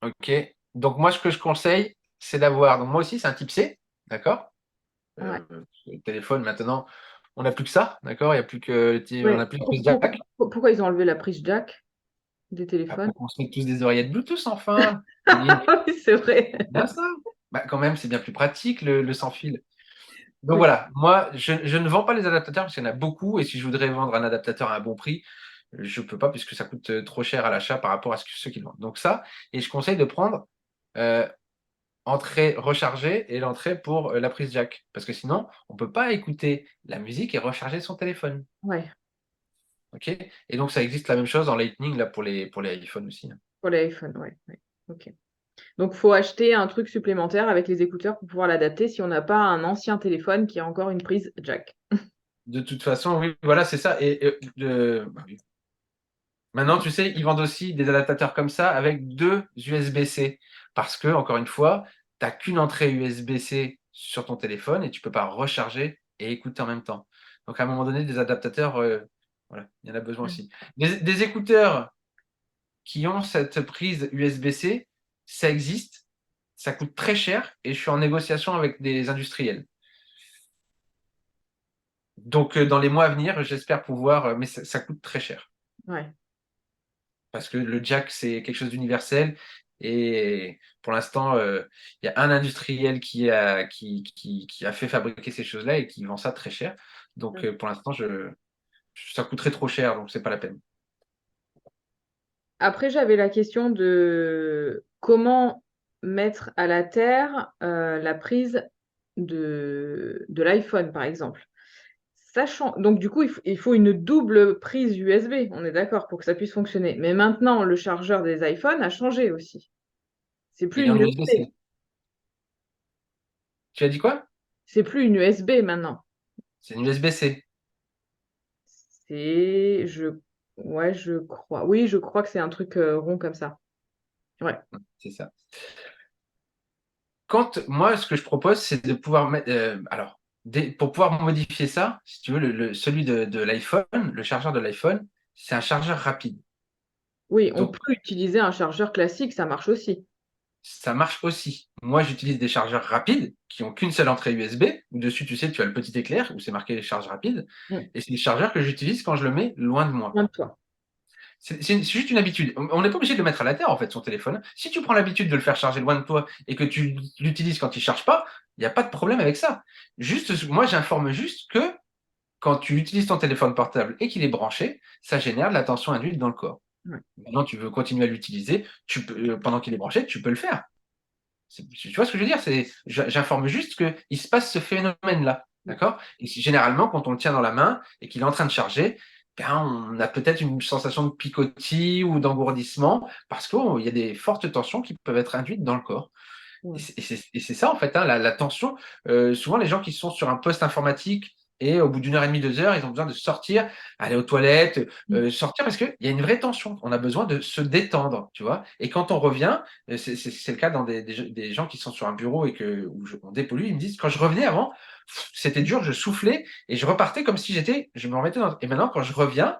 OK. Donc, moi, ce que je conseille, c'est d'avoir. Donc, moi aussi, c'est un type C. D'accord. Ouais. Le téléphone, maintenant, on n'a plus que ça. D'accord. Il y a plus que. On Ouais. n'a plus de prise jack. Pourquoi ils ont enlevé la prise jack des Ah, téléphones? pour qu'on se mette tous des oreillettes Bluetooth, enfin. Oui, c'est vrai. Bien ça. Bah, quand même, c'est bien plus pratique, le sans fil. Donc Oui. voilà, moi, je ne vends pas les adaptateurs parce qu'il y en a beaucoup. Et si je voudrais vendre un adaptateur à un bon prix, je ne peux pas puisque ça coûte trop cher à l'achat par rapport à ceux qui le vendent. Donc ça, et je conseille de prendre euh, entrée rechargée et l'entrée pour la prise jack. Parce que sinon, on ne peut pas écouter la musique et recharger son téléphone. Ouais, OK. Et donc, ça existe la même chose en Lightning là, pour les iPhones aussi, hein. pour les iPhones, ouais. Ouais. Ok. Donc, faut acheter un truc supplémentaire avec les écouteurs pour pouvoir l'adapter si on n'a pas un ancien téléphone qui a encore une prise jack. De toute façon, oui, voilà, c'est ça. Bah oui. Maintenant, tu sais, ils vendent aussi des adaptateurs comme ça avec deux USB-C. Parce que, encore une fois, tu n'as qu'une entrée USB-C sur ton téléphone et tu ne peux pas recharger et écouter en même temps. Donc, à un moment donné, des adaptateurs, voilà, il y en a besoin Mm. aussi. Des écouteurs qui ont cette prise USB-C, ça existe, ça coûte très cher et je suis en négociation avec des industriels. Donc, dans les mois à venir, j'espère pouvoir, mais ça coûte très cher. Ouais. Parce que le jack, c'est quelque chose d'universel. Et pour l'instant, il y a un industriel qui a fait fabriquer ces choses-là et qui vend ça très cher. Donc, Mm. pour l'instant, ça coûterait trop cher, donc c'est pas la peine. Après, j'avais la question de comment mettre à la terre la prise de l'iPhone, par exemple. Sachant, donc du coup, il faut une double prise USB, on est d'accord, pour que ça puisse fonctionner. Mais maintenant, le chargeur des iPhones a changé aussi. C'est plus Il est une en USB. USB-C. Tu as dit quoi? C'est plus une USB maintenant. C'est une USB-C. C'est, ouais, je crois. Oui, je crois que c'est un truc rond comme ça. Ouais. C'est ça. Moi, ce que je propose, c'est de pouvoir mettre. Alors, pour pouvoir modifier ça, si tu veux, celui de l'iPhone, le chargeur de l'iPhone, c'est un chargeur rapide. Oui, on Donc, peut utiliser un chargeur classique, ça marche aussi. ça marche aussi. Moi, j'utilise des chargeurs rapides qui ont qu'une seule entrée USB. Où dessus, tu sais, tu as le petit éclair où c'est marqué charge rapide. Mm. Et c'est des chargeurs que j'utilise quand je le mets loin de moi. Loin de toi. C'est juste une habitude. On n'est pas obligé de le mettre à la terre, en fait, son téléphone. Si tu prends l'habitude de le faire charger loin de toi et que tu l'utilises quand il ne charge pas, il n'y a pas de problème avec ça. Juste, moi, j'informe juste que quand tu utilises ton téléphone portable et qu'il est branché, ça génère de la tension induite dans le corps. Ouais. Maintenant, tu veux continuer à l'utiliser, pendant qu'il est branché, tu peux le faire. Tu vois ce que je veux dire? J'informe juste qu'il se passe ce phénomène-là. D'accord? Et généralement, quand on le tient dans la main et qu'il est en train de charger, ben, on a peut-être une sensation de picotis ou d'engourdissement parce qu'il y a des fortes tensions qui peuvent être induites dans le corps. Ouais. Et c'est ça, en fait, hein, la tension. Souvent, les gens qui sont sur un poste informatique et au bout d'une heure et demie, 2 heures, ils ont besoin de sortir, aller aux toilettes, Mm. sortir parce qu'il y a une vraie tension. On a besoin de se détendre, tu vois. Et quand on revient, c'est le cas dans des gens qui sont sur un bureau et on dépollue, ils me disent, quand je revenais avant, c'était dur, je soufflais et je repartais comme si je me remettais dans. Et maintenant, quand je reviens,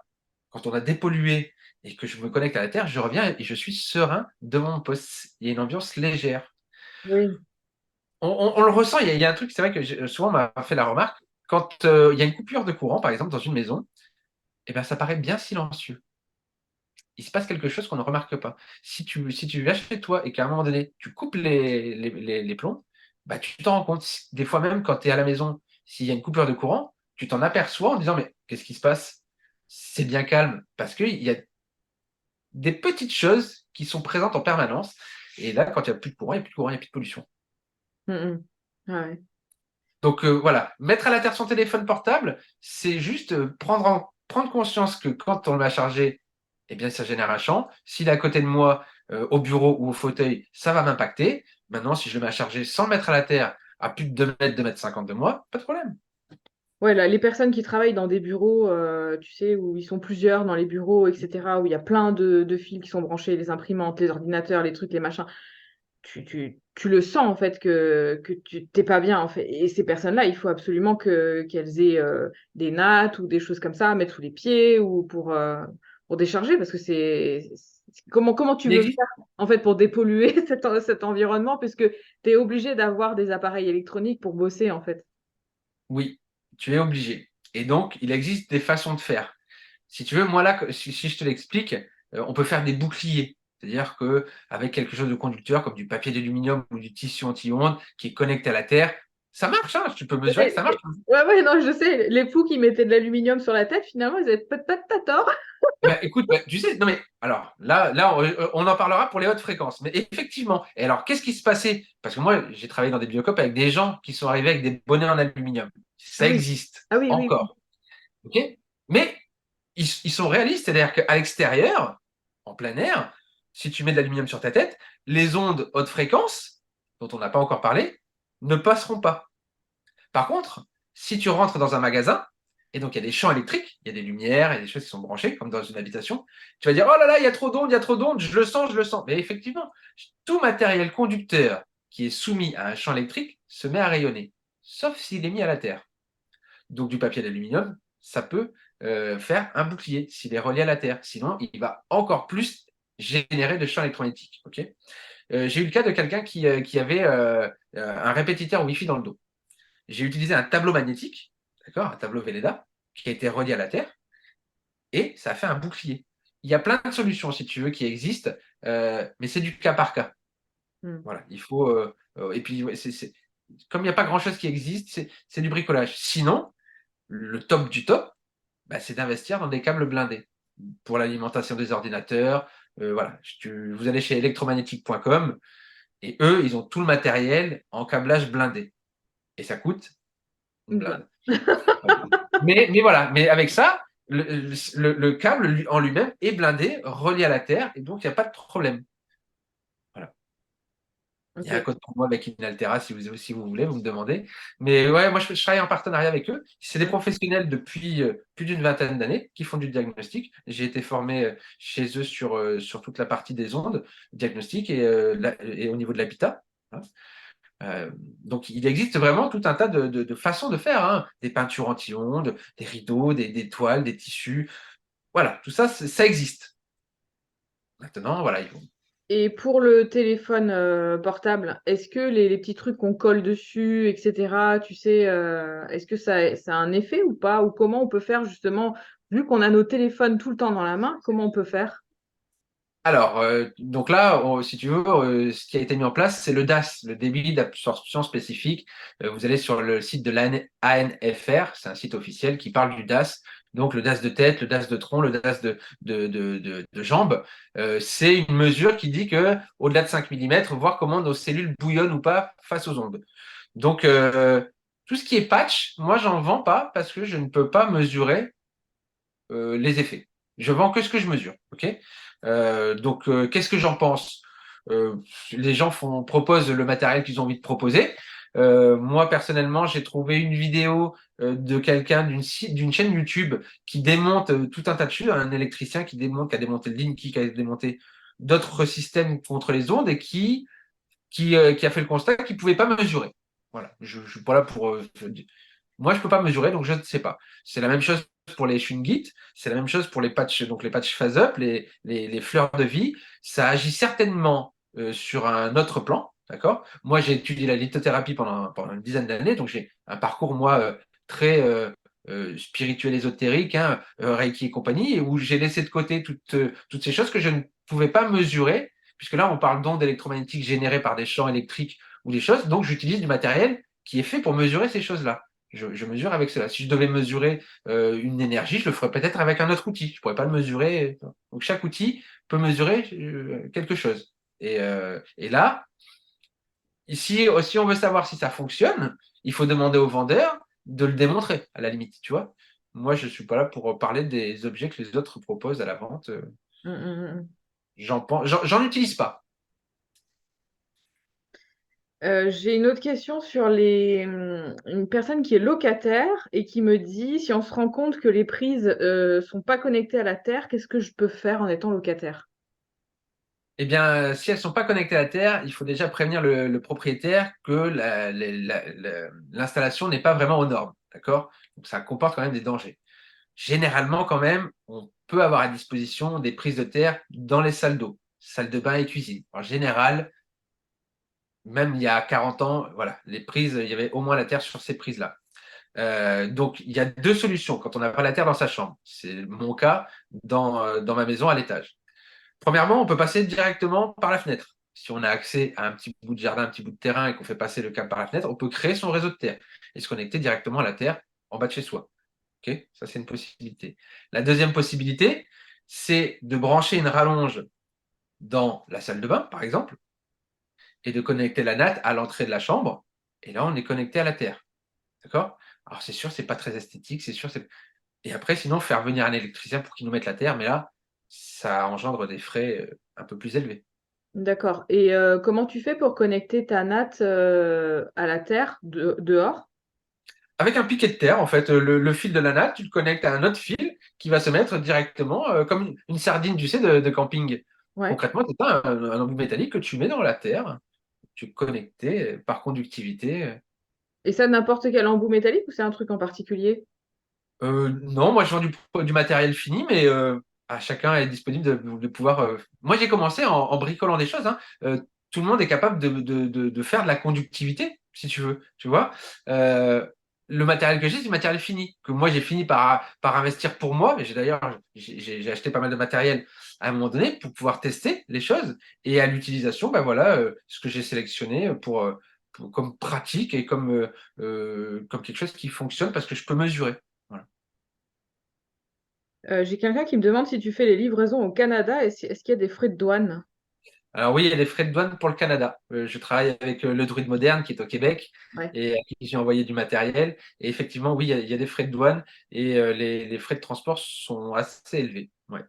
quand on a dépollué et que je me connecte à la Terre, je reviens et je suis serein devant mon poste. Il y a une ambiance légère. Oui. On le ressent, il y a un truc, c'est vrai que souvent on m'a fait la remarque, quand il y a une coupure de courant, par exemple, dans une maison, eh ben, ça paraît bien silencieux. Il se passe quelque chose qu'on ne remarque pas. Si tu vas chez toi et qu'à un moment donné, tu coupes les plombs, bah, tu t'en rends compte. Des fois même, quand tu es à la maison, s'il y a une coupure de courant, tu t'en aperçois en disant, mais qu'est-ce qui se passe? C'est bien calme, parce qu'il y a des petites choses qui sont présentes en permanence. Et là, quand il n'y a plus de courant, il n'y a plus de courant, il n'y a plus de pollution. Mm, mm. Ouais. Donc voilà, mettre à la terre son téléphone portable, c'est juste prendre conscience que quand on le met à charger, eh bien ça génère un champ. S'il est à côté de moi, au bureau ou au fauteuil, ça va m'impacter. Maintenant, si je le mets à charger sans le mettre à la terre, à plus de 2 mètres, 2 mètres 50 de moi, pas de problème. Ouais, là, les personnes qui travaillent dans des bureaux, tu sais, où ils sont plusieurs dans les bureaux, etc., où il y a plein de fils qui sont branchés, les imprimantes, les ordinateurs, les trucs, les machins, tu le sens en fait que tu t'es pas bien en fait. Et ces personnes-là, il faut absolument qu'elles aient des nattes ou des choses comme ça à mettre sous les pieds ou pour décharger parce que comment tu Il veux existe, faire en fait pour dépolluer cet environnement puisque tu es obligé d'avoir des appareils électroniques pour bosser en fait. oui, tu es obligé. Et donc, il existe des façons de faire. Si tu veux, moi là, si je te l'explique, on peut faire des boucliers. C'est-à-dire que avec quelque chose de conducteur, comme du papier d'aluminium ou du tissu anti-ondes qui est connecté à la Terre, ça marche, hein, tu peux mesurer que ça marche. Ouais, ouais, non, je sais, les fous qui mettaient de l'aluminium sur la tête, finalement, ils avaient peut-être pas tort. Eh ben, écoute, ben, tu sais, non mais alors là, on en parlera pour les hautes fréquences. Mais effectivement, et alors qu'est-ce qui se passait? Parce que moi, j'ai travaillé dans des biocopes avec des gens qui sont arrivés avec des bonnets en aluminium. Ah Ça oui, existe ah oui, oui, oui. encore, ok? Mais ils sont réalistes, c'est-à-dire qu'à l'extérieur, en plein air, si tu mets de l'aluminium sur ta tête, les ondes haute fréquence, dont on n'a pas encore parlé, ne passeront pas. Par contre, si tu rentres dans un magasin, et donc il y a des champs électriques, il y a des lumières, il y a des choses qui sont branchées, comme dans une habitation, tu vas dire, oh là là, il y a trop d'ondes, il y a trop d'ondes, je le sens, je le sens. Mais effectivement, tout matériel conducteur qui est soumis à un champ électrique se met à rayonner, sauf s'il est mis à la terre. Donc du papier d'aluminium, ça peut faire un bouclier s'il est relié à la terre. Sinon, il va encore plus générer de champs électromagnétiques. Okay, j'ai eu le cas de quelqu'un qui avait un répétiteur Wi-Fi dans le dos. J'ai utilisé un tableau magnétique, d'accord, un tableau Velleda, qui a été relié à la Terre, et ça a fait un bouclier. Il y a plein de solutions, si tu veux, qui existent, mais c'est du cas par cas. Hmm. Voilà, il faut. Et puis, ouais, comme il n'y a pas grand-chose qui existe, c'est du bricolage. Sinon, le top du top, bah, c'est d'investir dans des câbles blindés pour l'alimentation des ordinateurs. Voilà, vous allez chez electromagnétique.com et eux, ils ont tout le matériel en câblage blindé. Et ça coûte une Voilà. blinde. Mais voilà, mais avec ça, le câble en lui-même est blindé, relié à la Terre, et donc il n'y a pas de problème. Voilà. Il y a un Ok. code pour moi avec Inaltera si vous voulez, vous me demandez. Mais ouais, moi je travaille en partenariat avec eux. C'est des professionnels depuis plus d'une vingtaine d'années qui font du diagnostic. J'ai été formé chez eux sur toute la partie des ondes, diagnostic et au niveau de l'habitat. Hein. Euh, donc, il existe vraiment tout un tas de façons de faire, hein. Des peintures anti-ondes, des rideaux, des toiles, des tissus. Voilà, tout ça, ça existe. Maintenant, voilà, Et pour le téléphone portable, est-ce que les petits trucs qu'on colle dessus, etc., tu sais, est-ce que ça a un effet ou pas? Ou comment on peut faire justement, vu qu'on a nos téléphones tout le temps dans la main, comment on peut faire? Alors, donc là, si tu veux, ce qui a été mis en place, c'est le DAS, le débit d'absorption spécifique. Vous allez sur le site de l'ANFR, c'est un site officiel qui parle du DAS. Donc, le DAS de tête, le DAS de tronc, le DAS de jambes. C'est une mesure qui dit que au-delà de 5 millimètres, voir comment nos cellules bouillonnent ou pas face aux ondes. Donc, tout ce qui est patch, moi, j'en vends pas parce que je ne peux pas mesurer les effets. Je vends que ce que je mesure. Ok. Donc, qu'est-ce que j'en pense? Les gens proposent le matériel qu'ils ont envie de proposer. Moi, personnellement, j'ai trouvé une vidéo de quelqu'un d'une chaîne YouTube qui démonte tout un tas de choses, un électricien qui a démonté le Linky, qui a démonté d'autres systèmes contre les ondes et qui a fait le constat qu'il ne pouvait pas mesurer. Voilà, je ne suis pas là pour. Moi, je ne peux pas mesurer, donc je ne sais pas. C'est la même chose pour les Shungit, c'est la même chose pour les patchs, donc les patchs phase up, les fleurs de vie. Ça agit certainement sur un autre plan, d'accord? Moi, j'ai étudié la lithothérapie pendant une dizaine d'années, donc j'ai un parcours, moi, très spirituel ésotérique, hein, Reiki et compagnie, où j'ai laissé de côté toutes ces choses que je ne pouvais pas mesurer puisque là, on parle d'ondes électromagnétiques générées par des champs électriques ou des choses. Donc, j'utilise du matériel qui est fait pour mesurer ces choses-là. Je mesure avec cela. Si je devais mesurer une énergie, je le ferais peut-être avec un autre outil. Je ne pourrais pas le mesurer. Donc, chaque outil peut mesurer quelque chose. Et là, Ici, si on veut savoir si ça fonctionne, il faut demander au vendeur de le démontrer, à la limite, tu vois. Moi, je ne suis pas là pour parler des objets que les autres proposent à la vente. Mm, mm, mm. J'en utilise pas. J'ai une autre question sur une personne qui est locataire et qui me dit si on se rend compte que les prises sont pas connectées à la terre, qu'est-ce que je peux faire en étant locataire? Eh bien, si elles ne sont pas connectées à la Terre, il faut déjà prévenir le propriétaire que l'installation n'est pas vraiment aux normes. D'accord? Donc, ça comporte quand même des dangers. Généralement, quand même, on peut avoir à disposition des prises de terre dans les salles d'eau, salles de bain et cuisine. En général, même il y a 40 ans, voilà, les prises, il y avait au moins la terre sur ces prises-là. Donc, il y a deux solutions quand on n'a pas la terre dans sa chambre. C'est mon cas dans ma maison à l'étage. Premièrement, on peut passer directement par la fenêtre. Si on a accès à un petit bout de jardin, un petit bout de terrain et qu'on fait passer le câble par la fenêtre, on peut créer son réseau de terre et se connecter directement à la terre en bas de chez soi. Ok, ça, c'est une possibilité. La deuxième possibilité, c'est de brancher une rallonge dans la salle de bain, par exemple, et de connecter la natte à l'entrée de la chambre. Et là, on est connecté à la terre. D'accord? Alors, c'est sûr, c'est pas très esthétique, c'est sûr. Et après, sinon, faire venir un électricien pour qu'il nous mette la terre, mais là, ça engendre des frais un peu plus élevés. D'accord. Et comment tu fais pour connecter ta natte à la terre dehors? Avec un piquet de terre, en fait, le fil de la natte, tu le connectes à un autre fil qui va se mettre directement comme une sardine, tu sais, de camping. Ouais. Concrètement, c'est un embout métallique que tu mets dans la terre, tu es connecté par conductivité. Et ça, n'importe quel embout métallique ou c'est un truc en particulier? Non, moi je vends du matériel fini, mais à chacun est disponible de pouvoir. Moi j'ai commencé en bricolant des choses, hein. Tout le monde est capable de faire de la conductivité, si tu veux. Tu vois. Euh, le matériel que j'ai, c'est du matériel fini, que moi j'ai fini par investir pour moi. Mais j'ai acheté pas mal de matériel à un moment donné pour pouvoir tester les choses. Et à l'utilisation, ben voilà, ce que j'ai sélectionné comme pratique et comme quelque chose qui fonctionne parce que je peux mesurer. Voilà. J'ai quelqu'un qui me demande si tu fais les livraisons au Canada et est-ce qu'il y a des frais de douane? Alors oui, il y a des frais de douane pour le Canada. Je travaille avec le Druide Moderne qui est au Québec Ouais. et à qui j'ai envoyé du matériel. Et effectivement, oui, il y a des frais de douane et les frais de transport sont assez élevés. Ouais.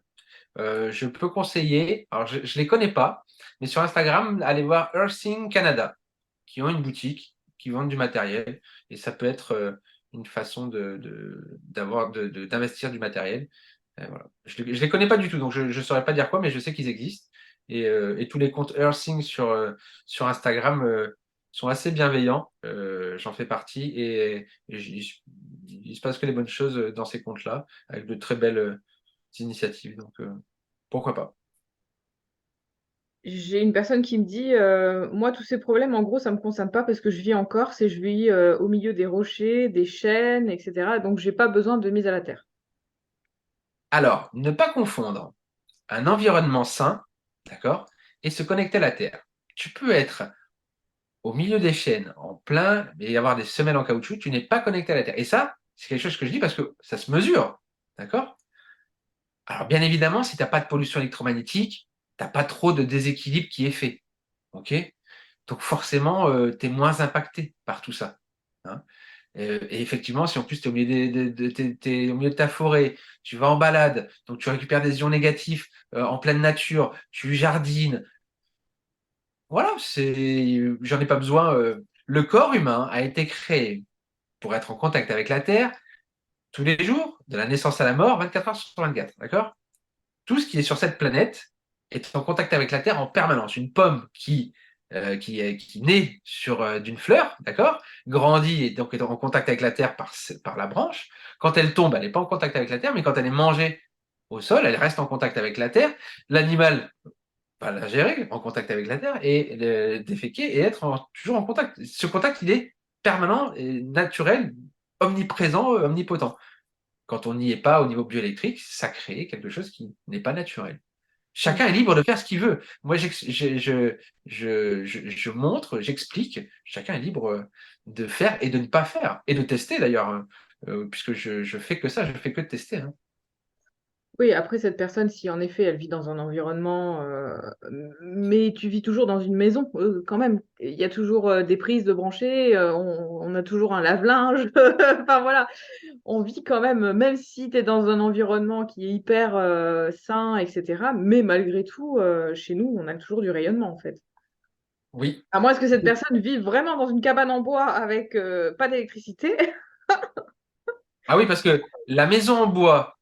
Je peux conseiller, alors je ne les connais pas, mais sur Instagram, allez voir Earthing Canada, qui ont une boutique, qui vendent du matériel. Et ça peut être une façon d'investir du matériel. Voilà. Je ne les connais pas du tout, donc je ne saurais pas dire quoi, mais je sais qu'ils existent. Et tous les comptes Earthing sur Instagram sont assez bienveillants. J'en fais partie il se passe que les bonnes choses dans ces comptes-là, avec de très belles initiatives. Donc, pourquoi pas? J'ai une personne qui me dit, moi, tous ces problèmes, en gros, ça me concerne pas parce que je vis en Corse et je vis au milieu des rochers, des chênes, etc. Donc, j'ai pas besoin de mise à la terre. Alors, ne pas confondre un environnement sain, d'accord, et se connecter à la Terre. Tu peux être au milieu des chaînes, en plein, et avoir des semelles en caoutchouc, tu n'es pas connecté à la Terre. Et ça, c'est quelque chose que je dis parce que ça se mesure. D'accord? Alors, bien évidemment, si tu n'as pas de pollution électromagnétique, tu n'as pas trop de déséquilibre qui est fait. OK? Donc, forcément, tu es moins impacté par tout ça. Hein. Et effectivement, si en plus tu es au milieu de ta forêt, tu vas en balade, donc tu récupères des ions négatifs en pleine nature, tu jardines, voilà, j'en ai pas besoin. Le corps humain a été créé pour être en contact avec la Terre tous les jours, de la naissance à la mort, 24 heures sur 24, d'accord? Tout ce qui est sur cette planète est en contact avec la Terre en permanence. Une pomme qui naît d'une fleur, d'accord? Grandit et donc est en contact avec la Terre par la branche. Quand elle tombe, elle n'est pas en contact avec la Terre, mais quand elle est mangée au sol, elle reste en contact avec la Terre. L'animal pas la gérer en contact avec la Terre et déféquer et être toujours en contact. Ce contact, il est permanent, et naturel, omniprésent, omnipotent. Quand on n'y est pas au niveau bioélectrique, ça crée quelque chose qui n'est pas naturel. Mm. Chacun est libre de faire ce qu'il veut. Moi, je montre, j'explique. Chacun est libre de faire et de ne pas faire. Et de tester d'ailleurs, hein. Puisque je fais que ça, je fais que tester, hein. Oui, après, cette personne, si en effet elle vit dans un environnement, mais tu vis toujours dans une maison, quand même. Il y a toujours des prises de brancher, on a toujours un lave-linge. Enfin voilà, on vit quand même, même si tu es dans un environnement qui est hyper sain, etc. Mais malgré tout, chez nous, on a toujours du rayonnement en fait. Oui. À moins que cette personne vive vraiment dans une cabane en bois avec pas d'électricité. Ah oui, parce que la maison en bois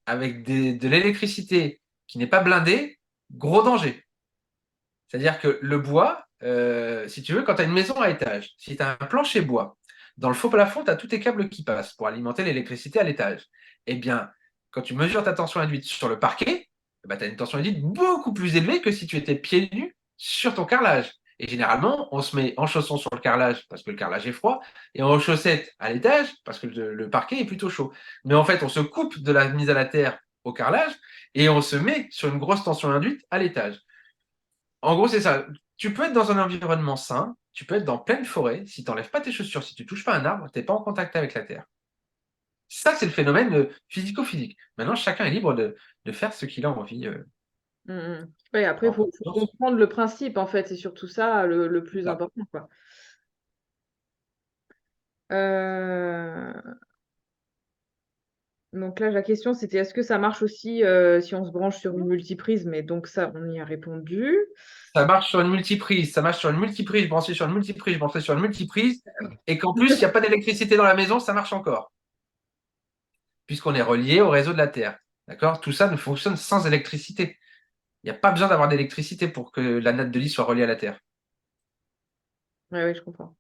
avec de l'électricité qui n'est pas blindée, gros danger. C'est-à-dire que le bois, si tu veux, quand tu as une maison à étage, si tu as un plancher bois, dans le faux plafond, tu as tous tes câbles qui passent pour alimenter l'électricité à l'étage. Eh bien, quand tu mesures ta tension induite sur le parquet, tu as une tension induite beaucoup plus élevée que si tu étais pieds nus sur ton carrelage. Et généralement, on se met en chaussons sur le carrelage parce que le carrelage est froid, et en chaussettes à l'étage parce que le parquet est plutôt chaud. Mais en fait, on se coupe de la mise à la terre au carrelage et on se met sur une grosse tension induite à l'étage. En gros, c'est ça. Tu peux être dans un environnement sain, tu peux être dans pleine forêt, si tu n'enlèves pas tes chaussures, si tu touches pas un arbre, tu n'es pas en contact avec la terre. Ça, c'est le phénomène physico-physique. Maintenant, chacun est libre de faire ce qu'il a envie. Mm, mm. Ouais, après, il En faut confiance. comprendre le principe, en fait. C'est surtout ça le plus Ça. important, quoi. Euh, Donc là, la question, c'était est-ce que ça marche aussi si on se branche sur une multiprise? Mais donc ça, on y a répondu. Ça marche sur une multiprise, ça marche sur une multiprise, branché sur une multiprise, branché sur une multiprise, et qu'en plus, il n'y a pas d'électricité dans la maison, ça marche encore, puisqu'on est relié au réseau de la Terre. D'accord? Tout ça ne fonctionne sans électricité. Il n'y a pas besoin d'avoir d'électricité pour que la natte de lit soit reliée à la Terre. Ouais, ouais, je comprends.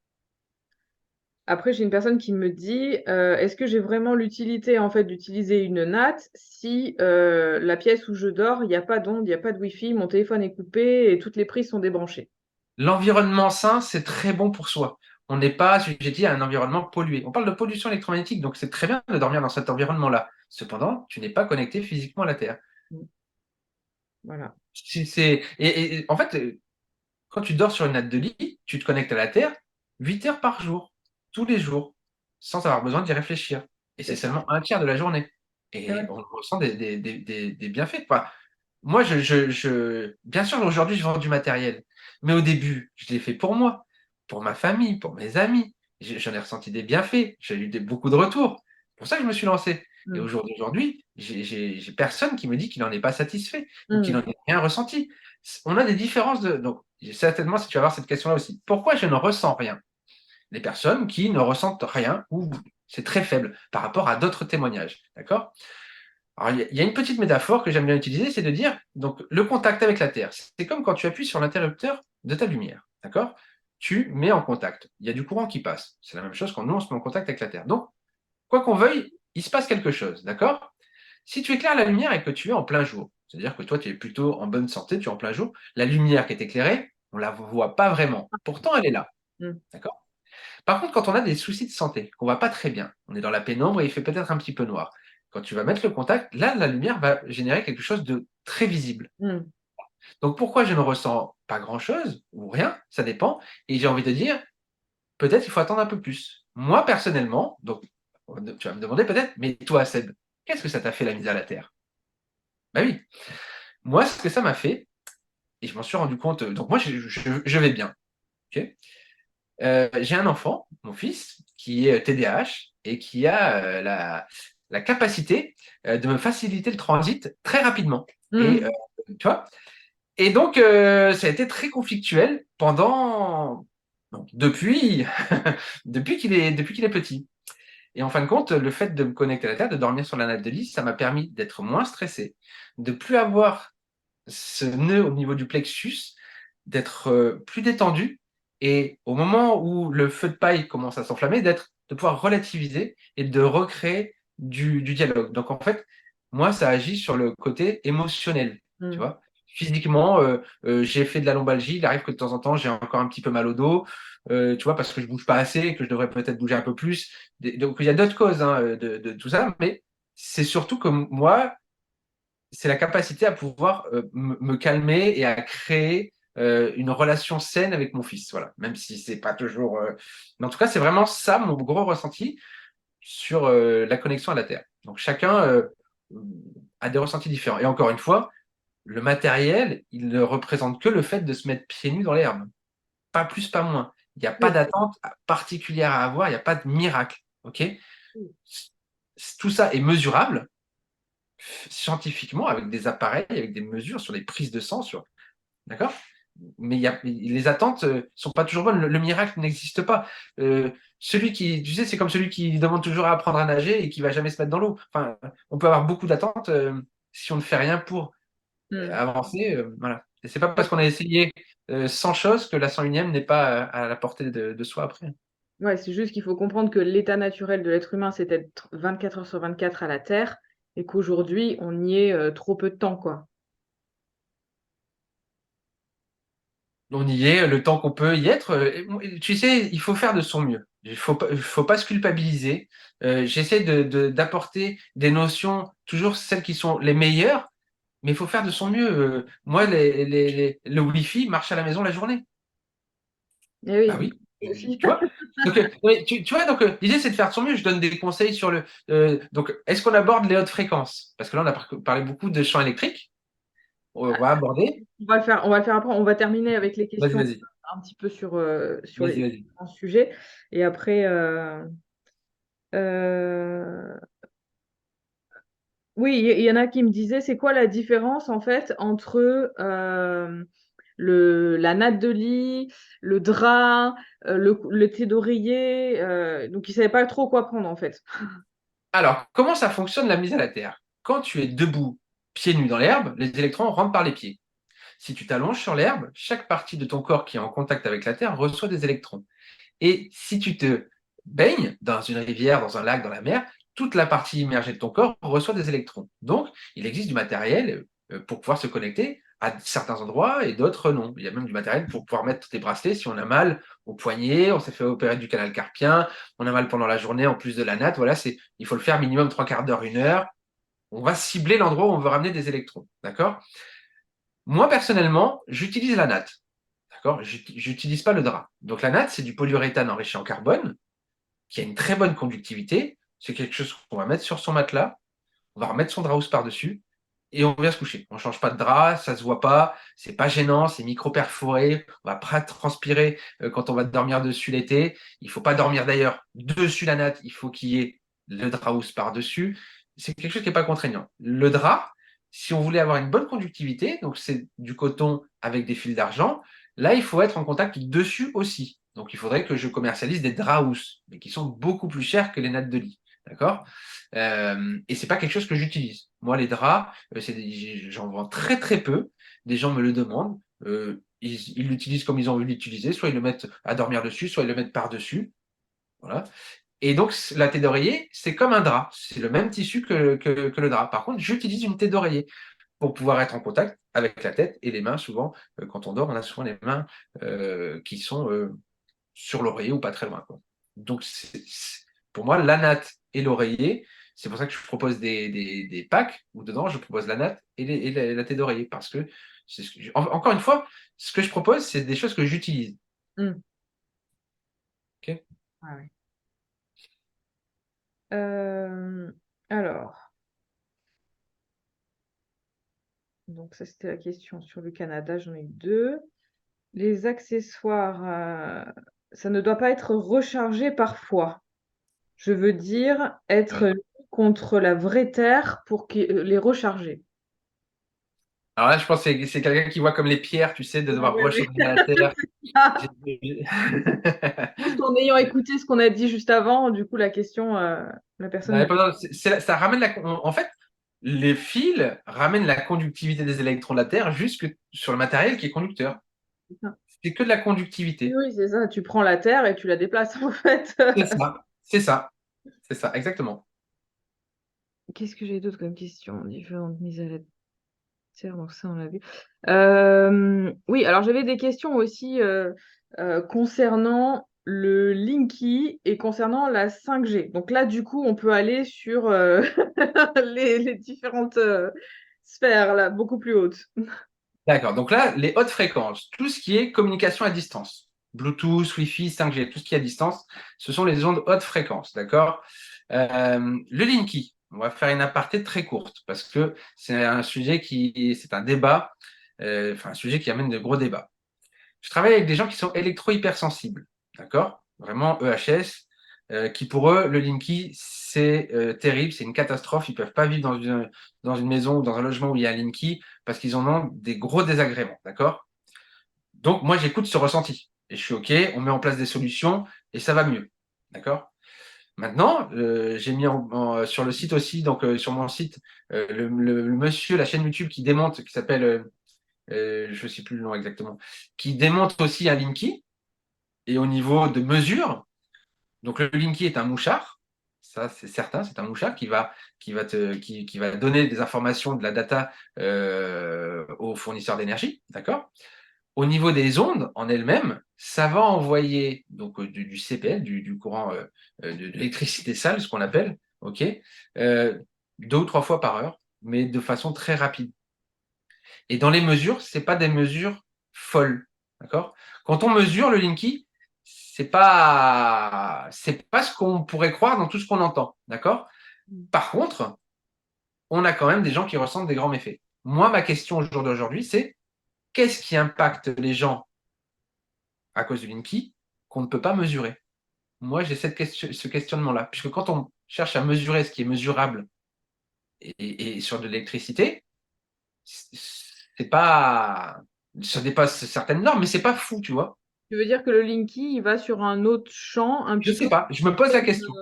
Après, j'ai une personne qui me dit, est-ce que j'ai vraiment l'utilité en fait d'utiliser une natte si la pièce où je dors, il n'y a pas d'onde, il n'y a pas de wifi, mon téléphone est coupé et toutes les prises sont débranchées. L'environnement sain, c'est très bon pour soi. On n'est pas assujetti à un environnement pollué. On parle de pollution électromagnétique, donc c'est très bien de dormir dans cet environnement-là. Cependant, tu n'es pas connecté physiquement à la Terre. Mm. Voilà. En fait, quand tu dors sur une natte de lit, tu te connectes à la Terre 8 heures par jour, tous les jours, sans avoir besoin d'y réfléchir. Et C'est c'est ça. seulement un tiers de la journée. Ouais, Et ouais. on ressent des bienfaits. Quoi. Moi, bien sûr, aujourd'hui, je vends du matériel. Mais au début, je l'ai fait pour moi, pour ma famille, pour mes amis. J'en ai ressenti des bienfaits. J'ai eu beaucoup de retours. C'est pour ça que je me suis lancé. Et Mm. aujourd'hui, j'ai personne qui me dit qu'il n'en est pas satisfait ou qu'il Mm. n'en ait rien ressenti. On a des différences de. Donc, certainement, si tu vas avoir cette question-là aussi. Pourquoi je ne ressens rien? Les personnes qui ne ressentent rien ou c'est très faible par rapport à d'autres témoignages. D'accord? Alors, il y a une petite métaphore que j'aime bien utiliser, c'est de dire, donc, le contact avec la Terre. C'est comme quand tu appuies sur l'interrupteur de ta lumière. D'accord? Tu mets en contact. Il y a du courant qui passe. C'est la même chose quand nous, on se met en contact avec la Terre. Donc, quoi qu'on veuille, il se passe quelque chose. D'accord? Si tu éclaires la lumière et que tu es en plein jour, c'est-à-dire que toi, tu es plutôt en bonne santé, tu es en plein jour, la lumière qui est éclairée, on ne la voit pas vraiment. Pourtant, elle est là. Mm. D'accord? Par contre, quand on a des soucis de santé, qu'on va pas très bien, on est dans la pénombre et il fait peut-être un petit peu noir. Quand tu vas mettre le contact, là, la lumière va générer quelque chose de très visible. Mm. Donc pourquoi je ne ressens pas grand-chose ou rien, ça dépend. Et j'ai envie de dire, peut-être il faut attendre un peu plus. Moi, personnellement, donc tu vas me demander peut-être, mais toi, Seb, qu'est-ce que ça t'a fait la mise à la terre? Bah oui, moi, ce que ça m'a fait, et je m'en suis rendu compte, donc moi, je vais bien. Ok. J'ai un enfant, mon fils, qui est TDAH et qui a la capacité de me faciliter le transit très rapidement. Et Mm. tu vois? Et donc, ça a été très conflictuel pendant, donc, depuis qu'il est petit. Et en fin de compte, le fait de me connecter à la Terre, de dormir sur la natte de lit, ça m'a permis d'être moins stressé, de plus avoir ce nœud au niveau du plexus, d'être plus détendu et au moment où le feu de paille commence à s'enflammer, de pouvoir relativiser et de recréer du dialogue. Donc en fait, moi, ça agit sur le côté émotionnel, tu Mm. vois. Physiquement, j'ai fait de la lombalgie, il arrive que de temps en temps, j'ai encore un petit peu mal au dos, tu vois, parce que je bouge pas assez et que je devrais peut-être bouger un peu plus. Donc il y a d'autres causes hein, de tout ça, mais c'est surtout que moi, c'est la capacité à pouvoir me calmer et à créer une relation saine avec mon fils. Voilà, même si c'est pas toujours. Mais en tout cas, c'est vraiment ça mon gros ressenti sur la connexion à la Terre. Donc chacun a des ressentis différents. Et encore une fois, le matériel, il ne représente que le fait de se mettre pieds nus dans l'herbe. Pas plus, pas moins. Il n'y a pas Oui. d'attente particulière à avoir, il n'y a pas de miracle. OK? Tout ça est mesurable scientifiquement avec des appareils, avec des mesures sur les prises de sang, d'accord? Mais les attentes ne sont pas toujours bonnes. Le miracle n'existe pas. Celui qui, tu sais, c'est comme celui qui demande toujours à apprendre à nager et qui va jamais se mettre dans l'eau. Enfin, on peut avoir beaucoup d'attentes si on ne fait rien pour Mm. avancer. Voilà. Et c'est pas parce qu'on a essayé 100 choses que la 101e n'est pas à la portée de soi après. Ouais, c'est juste qu'il faut comprendre que l'état naturel de l'être humain, c'est d'être 24 heures sur 24 à la Terre et qu'aujourd'hui, on y est trop peu de temps, quoi. On y est le temps qu'on peut y être. Tu sais, il faut faire de son mieux. Il faut pas se culpabiliser. J'essaie d'apporter des notions, toujours celles qui sont les meilleures, mais il faut faire de son mieux. Moi, le Wi-Fi marche à la maison la journée. Eh Bah oui, oui, aussi. tu vois. Donc, ouais, tu vois, donc l'idée c'est de faire de son mieux. Je donne des conseils sur le. Donc, est-ce qu'on aborde les hautes fréquences? Parce que là, on a parlé beaucoup de champs électriques. On va aborder. On va le faire après. On va terminer avec les Vas-y, questions vas-y. un petit peu sur Vas-y, les vas-y. différents sujets. Et après, euh, oui, il y en a qui me disaient, c'est quoi la différence en fait entre la natte de lit, le drap, le thé d'oreiller. Donc, ils ne savaient pas trop quoi prendre en fait. Alors, comment ça fonctionne la mise à la terre? Quand tu es debout, pieds nus dans l'herbe, les électrons rentrent par les pieds. Si tu t'allonges sur l'herbe, chaque partie de ton corps qui est en contact avec la terre reçoit des électrons. Et si tu te baignes dans une rivière, dans un lac, dans la mer, toute la partie immergée de ton corps reçoit des électrons. Donc, il existe du matériel pour pouvoir se connecter à certains endroits et d'autres non. Il y a même du matériel pour pouvoir mettre des bracelets si on a mal au poignet, on s'est fait opérer du canal carpien, on a mal pendant la journée en plus de la natte. Voilà, il faut le faire minimum 3/4 d'heure, 1 heure. On va cibler l'endroit où on veut ramener des électrons. D'accord? Moi, personnellement, j'utilise la natte. D'accord? J'utilise pas le drap. Donc la natte, c'est du polyuréthane enrichi en carbone qui a une très bonne conductivité. C'est quelque chose qu'on va mettre sur son matelas. On va remettre son drap housse par-dessus et on vient se coucher. On ne change pas de drap, ça ne se voit pas, c'est pas gênant, c'est micro-perforé. On va pas transpirer quand on va dormir dessus l'été. Il ne faut pas dormir d'ailleurs dessus la natte, il faut qu'il y ait le drap housse par-dessus. C'est quelque chose qui n'est pas contraignant. Le drap, si on voulait avoir une bonne conductivité, donc c'est du coton avec des fils d'argent, là, il faut être en contact dessus aussi. Donc, il faudrait que je commercialise des draps housses, mais qui sont beaucoup plus chers que les nattes de lit. D'accord? Et c'est pas quelque chose que j'utilise. Moi, les draps, j'en vends très très peu. Des gens me le demandent. Ils l'utilisent comme ils ont envie de l'utiliser. Soit ils le mettent à dormir dessus, soit ils le mettent par-dessus. Voilà. Et donc, la tête d'oreiller, c'est comme un drap. C'est le même tissu que le drap. Par contre, j'utilise une tête d'oreiller pour pouvoir être en contact avec la tête et les mains. Souvent, quand on dort, on a souvent les mains qui sont sur l'oreiller ou pas très loin, quoi. Donc, pour moi, la natte et l'oreiller, c'est pour ça que je propose des packs où dedans, je propose la natte et la tête d'oreiller. Parce que, encore une fois, ce que je propose, c'est des choses que j'utilise. Mm. Ok. Ah ouais. Euh, alors, donc ça c'était la question sur le Canada, j'en ai eu deux. Les accessoires, ça ne doit pas être rechargé parfois. Je veux dire être Ouais. mis contre la vraie terre pour les recharger. Alors là, je pense que c'est quelqu'un qui voit comme les pierres, tu sais, de Ouais, devoir ouais, ouais. recharger la terre. Juste en ayant écouté ce qu'on a dit juste avant, du coup, la question, la Non, personne y a me... pas besoin. Ça ramène en fait, les fils ramènent la conductivité des électrons de la Terre jusque sur le matériel qui est conducteur. C'est que de la Oui, conductivité. oui, c'est ça. Tu prends la terre et tu la déplaces, en fait. C'est ça. C'est ça. C'est ça, exactement. Qu'est-ce que j'ai d'autre comme question? Différentes mises à la terre, donc ça, on l'a vu. Oui, alors j'avais des questions aussi concernant le Linky et concernant la 5G. Donc là, du coup, on peut aller sur les différentes sphères, là, beaucoup plus hautes. D'accord. Donc là, les hautes fréquences, tout ce qui est communication à distance, Bluetooth, Wi-Fi, 5G, tout ce qui est à distance, ce sont les ondes hautes fréquences. D'accord. Le Linky. on va faire une aparté très courte parce que c'est un sujet c'est un débat, enfin un sujet qui amène de gros débats. Je travaille avec des gens qui sont électro-hypersensibles, d'accord? Vraiment EHS, qui pour eux, le Linky, c'est terrible, c'est une catastrophe. Ils peuvent pas vivre dans une maison ou dans un logement où il y a un Linky parce qu'ils en ont des gros désagréments, d'accord? Donc, moi, j'écoute ce ressenti et je suis OK, on met en place des solutions et ça va mieux, d'accord? Maintenant, j'ai mis sur le site aussi, donc sur mon site, le monsieur, la chaîne YouTube qui démonte, qui s'appelle, je ne sais plus le nom exactement, qui démonte aussi un Linky et au niveau de mesure. Donc le Linky est un mouchard, ça c'est certain, c'est un mouchard qui va donner des informations, de la data aux fournisseurs d'énergie, d'accord? Au niveau des ondes en elles-mêmes, ça va envoyer donc du CPL, du courant de l'électricité sale, ce qu'on appelle, ok, euh, 2 ou 3 fois par heure, mais de façon très rapide. Et dans les mesures, c'est pas des mesures folles, d'accord? Quand on mesure le Linky, c'est pas ce qu'on pourrait croire dans tout ce qu'on entend, d'accord? Par contre, on a quand même des gens qui ressentent des grands méfaits. Moi, ma question au jour d'aujourd'hui, c'est qu'est-ce qui impacte les gens à cause du Linky qu'on ne peut pas mesurer? Moi, j'ai ce questionnement-là, puisque quand on cherche à mesurer ce qui est mesurable et sur de l'électricité, c'est pas, ça dépasse certaines normes, mais c'est pas fou, tu vois. Tu veux dire que le Linky, il va sur un autre champ, un Je petit sais peu pas, je me pose la comme, question.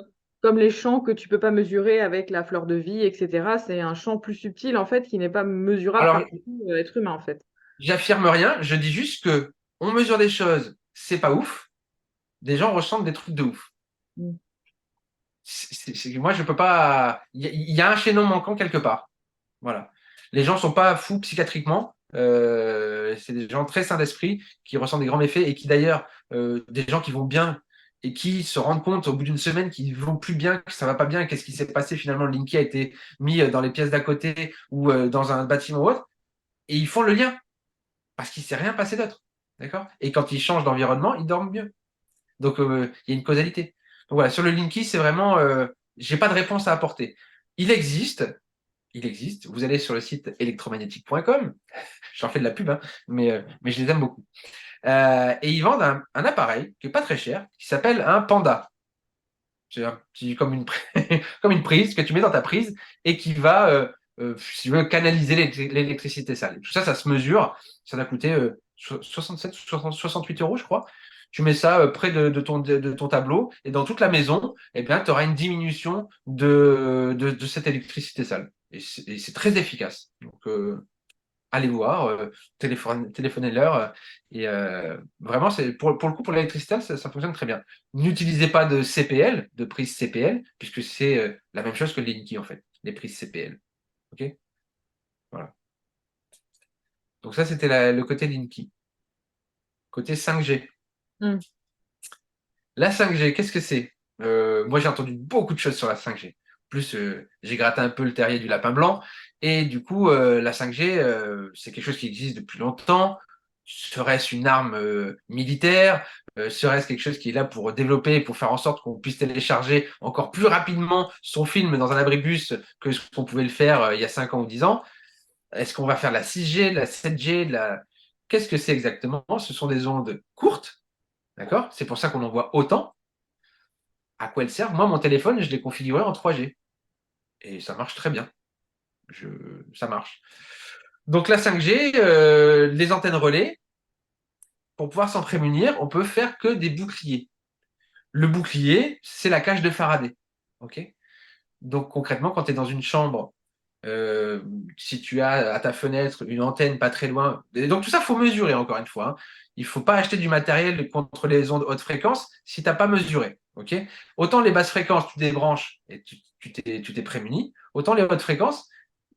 comme les champs que tu peux pas mesurer avec la fleur de vie, etc. C'est un champ plus subtil, en fait, qui n'est pas mesurable Alors, par être humain, en fait. j'affirme rien, je dis juste que on mesure des choses, c'est pas ouf. Des gens ressentent des trucs de ouf. Mm. Moi, je peux pas. Il y a un chaînon manquant quelque part. Voilà. Les gens sont pas fous psychiatriquement. C'est des gens très sains d'esprit qui ressentent des grands méfaits et qui d'ailleurs, des gens qui vont bien et qui se rendent compte au bout d'une semaine qu'ils vont plus bien, que ça va pas bien, qu'est-ce qui s'est passé finalement, le Linky a été mis dans les pièces d'à côté ou dans un bâtiment ou autre, et ils font le lien parce qu'il s'est rien passé d'autre. D'accord? Et quand ils changent d'environnement, ils dorment mieux. Donc, il y a une causalité. Donc voilà, sur le Linky, c'est vraiment, j'ai pas de réponse à apporter. Il existe, il existe. Vous allez sur le site électromagnétique.com, j'en fais de la pub, hein, mais je les aime beaucoup. Et ils vendent un appareil qui est pas très cher, qui s'appelle un Panda. C'est un petit, comme comme une prise que tu mets dans ta prise et qui va, si tu veux, canaliser l'électricité sale. Tout ça, ça se mesure. Ça va coûter 67 ou 68 euros, je crois. Tu mets ça près de ton tableau et dans toute la maison, eh bien, tu auras une diminution de cette électricité sale. Et c'est très efficace. Donc, allez voir, téléphonez-leur. Et vraiment, pour le coup, pour l'électricité, ça fonctionne très bien. N'utilisez pas de CPL, de prise CPL, puisque c'est la même chose que les Linky, en fait, les prises CPL. OK? Voilà. Donc ça, c'était le côté Linky. Côté 5G. Mm. La 5G, qu'est-ce que c'est? Moi, j'ai entendu beaucoup de choses sur la 5G. En plus, j'ai gratté un peu le terrier du lapin blanc. Et du coup, la 5G, c'est quelque chose qui existe depuis longtemps. Serait-ce une arme militaire? Serait-ce quelque chose qui est là pour développer, pour faire en sorte qu'on puisse télécharger encore plus rapidement son film dans un abribus que ce qu'on pouvait le faire il y a 5 ans ou 10 ans? Est-ce qu'on va faire la 6G, la 7G, Qu'est-ce que c'est exactement? Ce sont des ondes courtes, d'accord? C'est pour ça qu'on en voit autant. À quoi elles servent? Moi, mon téléphone, je l'ai configuré en 3G. Et ça marche très bien. Je... Ça marche. Donc la 5G, les antennes relais, pour pouvoir s'en prémunir, on peut faire que des boucliers. Le bouclier, c'est la cage de Faraday. OK? Donc concrètement, quand tu es dans une chambre, euh, si tu as à ta fenêtre une antenne pas très loin, et donc tout ça, il faut mesurer encore une fois, hein. Il ne faut pas acheter du matériel contre les ondes haute fréquence si tu n'as pas mesuré. OK? Autant les basses fréquences, tu débranches et tu t'es prémuni, autant les hautes fréquences,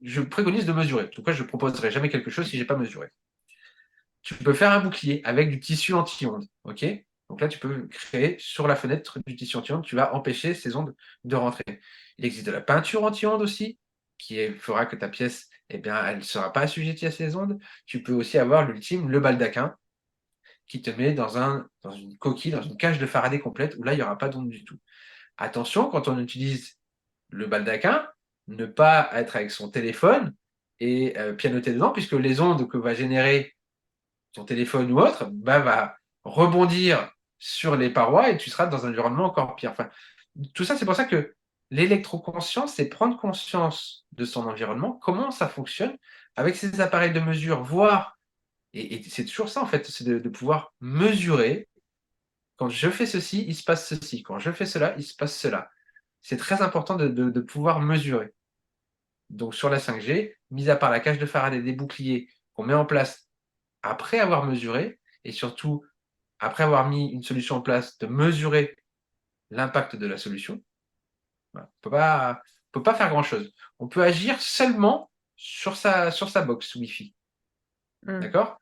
je préconise de mesurer. En tout cas, je ne proposerai jamais quelque chose si je n'ai pas mesuré. Tu peux faire un bouclier avec du tissu anti-ondes. OK? Donc là, tu peux créer sur la fenêtre du tissu anti-ondes, tu vas empêcher ces ondes de rentrer. Il existe de la peinture anti-ondes aussi, fera que ta pièce, eh bien, elle ne sera pas assujettie à ces ondes. Tu peux aussi avoir l'ultime, le baldaquin, qui te met dans une coquille, dans une cage de Faraday complète, où là, il n'y aura pas d'ondes du tout. Attention, quand on utilise le baldaquin, ne pas être avec son téléphone et pianoter dedans, puisque les ondes que va générer ton téléphone ou autre va rebondir sur les parois et tu seras dans un environnement encore pire. Enfin, tout ça, c'est pour ça que l'électroconscience, c'est prendre conscience de son environnement, comment ça fonctionne avec ces appareils de mesure, voir, et c'est toujours ça en fait, c'est de pouvoir mesurer. Quand je fais ceci, il se passe ceci. Quand je fais cela, il se passe cela. C'est très important de pouvoir mesurer. Donc sur la 5G, mis à part la cage de Faraday des boucliers qu'on met en place après avoir mesuré, et surtout après avoir mis une solution en place, de mesurer l'impact de la solution, voilà. On peut pas faire grand-chose. On peut agir seulement sur sa box Wi-Fi. Mm. D'accord?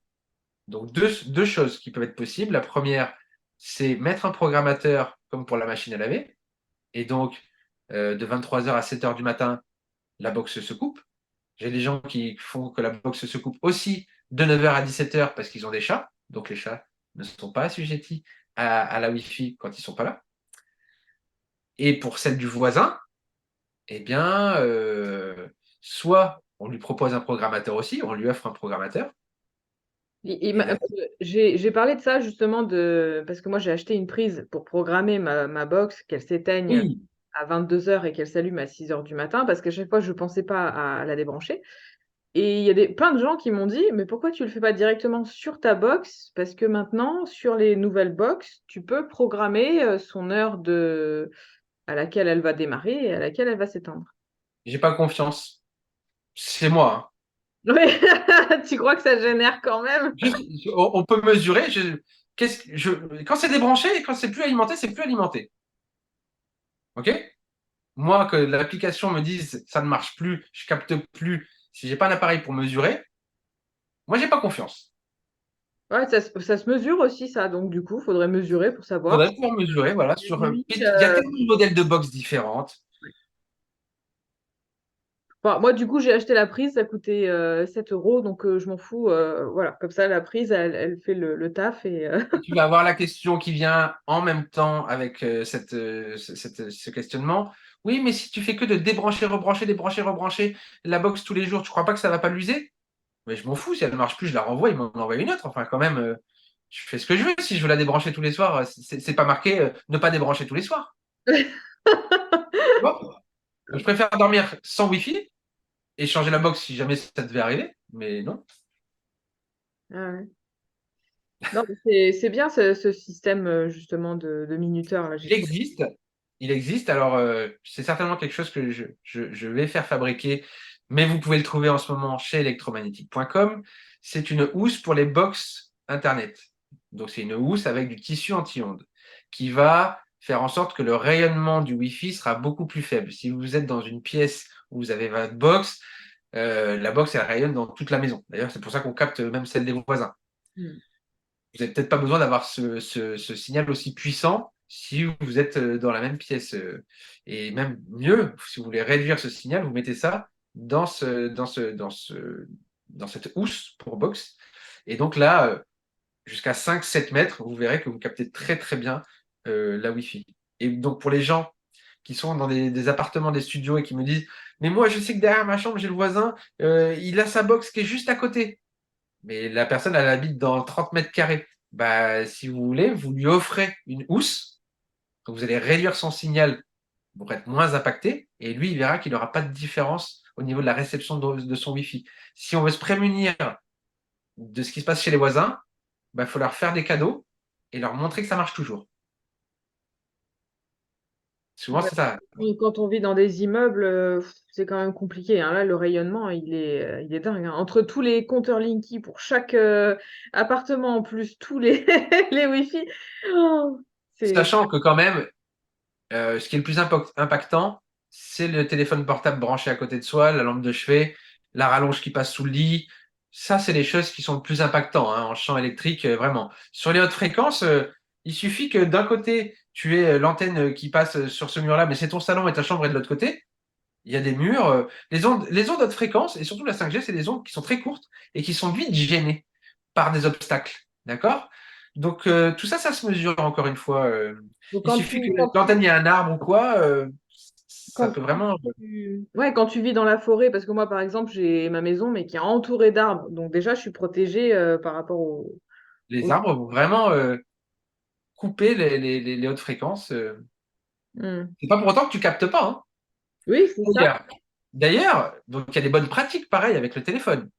Donc deux choses qui peuvent être possibles. La première, c'est mettre un programmateur comme pour la machine à laver. Et donc, de 23h à 7h du matin, la box se coupe. J'ai des gens qui font que la box se coupe aussi de 9h à 17h parce qu'ils ont des chats. Donc les chats ne sont pas assujettis à la Wi-Fi quand ils ne sont pas là. Et pour celle du voisin, eh bien, soit on lui propose un programmateur aussi, on lui offre un programmateur. Et là, J'ai parlé de ça justement parce que moi j'ai acheté une prise pour programmer ma box, qu'elle s'éteigne oui, à 22h et qu'elle s'allume à 6h du matin parce qu'à chaque fois je ne pensais pas à la débrancher. Et il y a plein de gens qui m'ont dit, mais pourquoi tu le fais pas directement sur ta box? Parce que maintenant, sur les nouvelles box, tu peux programmer son heure à laquelle elle va démarrer et à laquelle elle va s'éteindre. j'ai pas confiance. C'est moi, hein. Ouais. Tu crois que ça génère quand même? On peut mesurer. Quand c'est débranché et quand c'est plus alimenté, c'est plus alimenté. OK? Moi, que l'application me dise ça ne marche plus, je capte plus, si j'ai pas un appareil pour mesurer, moi, j'ai pas confiance. Ouais, ça se mesure aussi, ça. Donc, du coup, il faudrait mesurer pour Il savoir faudrait si pouvoir mesurer, voilà, c'est lui. il y a tellement de modèles de box différentes. Enfin, moi, du coup, j'ai acheté la prise, ça coûtait 7 euros, donc je m'en fous. Voilà, comme ça, la prise, elle fait le taf et Et tu vas avoir la question qui vient en même temps avec ce questionnement. Oui, mais si tu fais que de débrancher, rebrancher, débrancher, rebrancher la box tous les jours, tu crois pas que ça va pas l'user? Mais je m'en fous, si elle ne marche plus, je la renvoie, il m'en envoie une autre. Enfin, quand même, je fais ce que je veux. Si je veux la débrancher tous les soirs, c'est pas marqué ne pas débrancher tous les soirs. Tu vois. Je préfère dormir sans Wi-Fi et changer la box si jamais ça devait arriver, mais non. Ah ouais. Non, mais c'est bien ce système justement de minuteur là, j'ai Il trouvé. existe, il existe. Alors, c'est certainement quelque chose que je vais faire fabriquer, mais vous pouvez le trouver en ce moment chez electromagnetic.com. C'est une housse pour les box Internet. Donc, c'est une housse avec du tissu anti-ondes qui va faire en sorte que le rayonnement du Wi-Fi sera beaucoup plus faible. Si vous êtes dans une pièce où vous avez votre box, la box, elle rayonne dans toute la maison. D'ailleurs, c'est pour ça qu'on capte même celle des voisins. Hmm. Vous n'avez peut-être pas besoin d'avoir ce signal aussi puissant si vous êtes dans la même pièce. Et même mieux, si vous voulez réduire ce signal, vous mettez ça dans cette housse pour box. Et donc là, jusqu'à 5-7 mètres, vous verrez que vous captez très très bien la Wi-Fi. Et donc pour les gens qui sont dans des appartements, des studios et qui me disent, mais moi je sais que derrière ma chambre, j'ai le voisin, il a sa box qui est juste à côté. Mais la personne, elle habite dans 30 mètres carrés. Bah, si vous voulez, vous lui offrez une housse. Donc, vous allez réduire son signal pour être moins impacté. Et lui, il verra qu'il n'aura pas de différence au niveau de la réception de son Wi-Fi. Si on veut se prémunir de ce qui se passe chez les voisins, bah, il faut leur faire des cadeaux et leur montrer que ça marche toujours. Souvent, Ouais. c'est ça. Quand on vit dans des immeubles, c'est quand même compliqué, hein. Là, le rayonnement, il est dingue, hein. Entre tous les compteurs Linky pour chaque appartement, en plus tous les, les Wi-Fi, oh, c'est... Sachant que quand même, ce qui est le plus impactant, c'est le téléphone portable branché à côté de soi, la lampe de chevet, la rallonge qui passe sous le lit. Ça, c'est les choses qui sont le plus impactantes hein, en champ électrique, vraiment. Sur les hautes fréquences, il suffit que d'un côté, tu aies l'antenne qui passe sur ce mur-là, mais c'est ton salon et ta chambre est de l'autre côté. Il y a des murs. Les ondes haute fréquence, et surtout la 5G, c'est des ondes qui sont très courtes et qui sont vite gênées par des obstacles. D'accord? Donc, tout ça, ça se mesure encore une fois. Donc, Il quand suffit que tu, quand tu, l'antenne, il y a un arbre ou quoi. Ça peut vraiment. Ouais, quand tu vis dans la forêt, parce que moi, par exemple, j'ai ma maison, mais qui est entourée d'arbres. Donc déjà, je suis protégée par rapport Les au... arbres vont vraiment couper les hautes fréquences. Hmm. C'est pas pour autant que tu captes pas, hein. Oui, c'est ça. D'ailleurs, donc il y a des bonnes pratiques pareil avec le téléphone.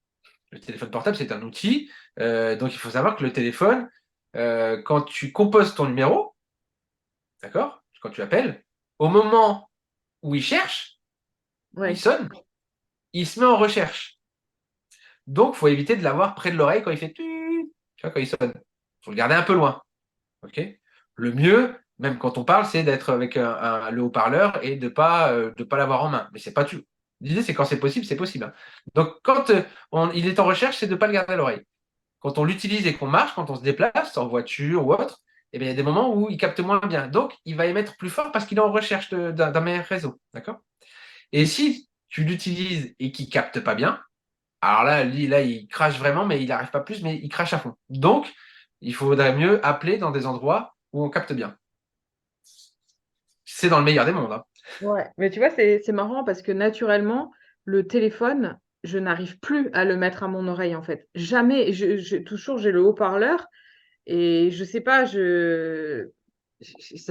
Le téléphone portable, c'est un outil. Donc il faut savoir que le téléphone, quand tu composes ton numéro, d'accord? Quand tu appelles, au moment où il cherche, où il Ouais. sonne, il se met en recherche. Donc, il faut éviter de l'avoir près de l'oreille quand il fait tu vois, quand il sonne. Il faut le garder un peu loin. Ok. Le mieux, même quand on parle, c'est d'être avec le haut-parleur et de pas l'avoir en main. Mais c'est pas tout. L'idée, c'est quand c'est possible, c'est possible, hein. Donc, quand il est en recherche, c'est de ne pas le garder à l'oreille. Quand on l'utilise et qu'on marche, quand on se déplace en voiture ou autre, eh bien, il y a des moments où il capte moins bien. Donc, il va émettre plus fort parce qu'il est en recherche d'un meilleur réseau. D'accord? Et si tu l'utilises et qu'il capte pas bien, alors là, lui, là, il crache vraiment, mais il n'arrive pas plus, mais il crache à fond. Donc, il faudrait mieux appeler dans des endroits où on capte bien. C'est dans le meilleur des mondes, hein. Ouais. Mais tu vois, c'est marrant parce que naturellement, le téléphone, je n'arrive plus à le mettre à mon oreille, en fait. Jamais. Toujours, j'ai le haut-parleur et je sais pas, ça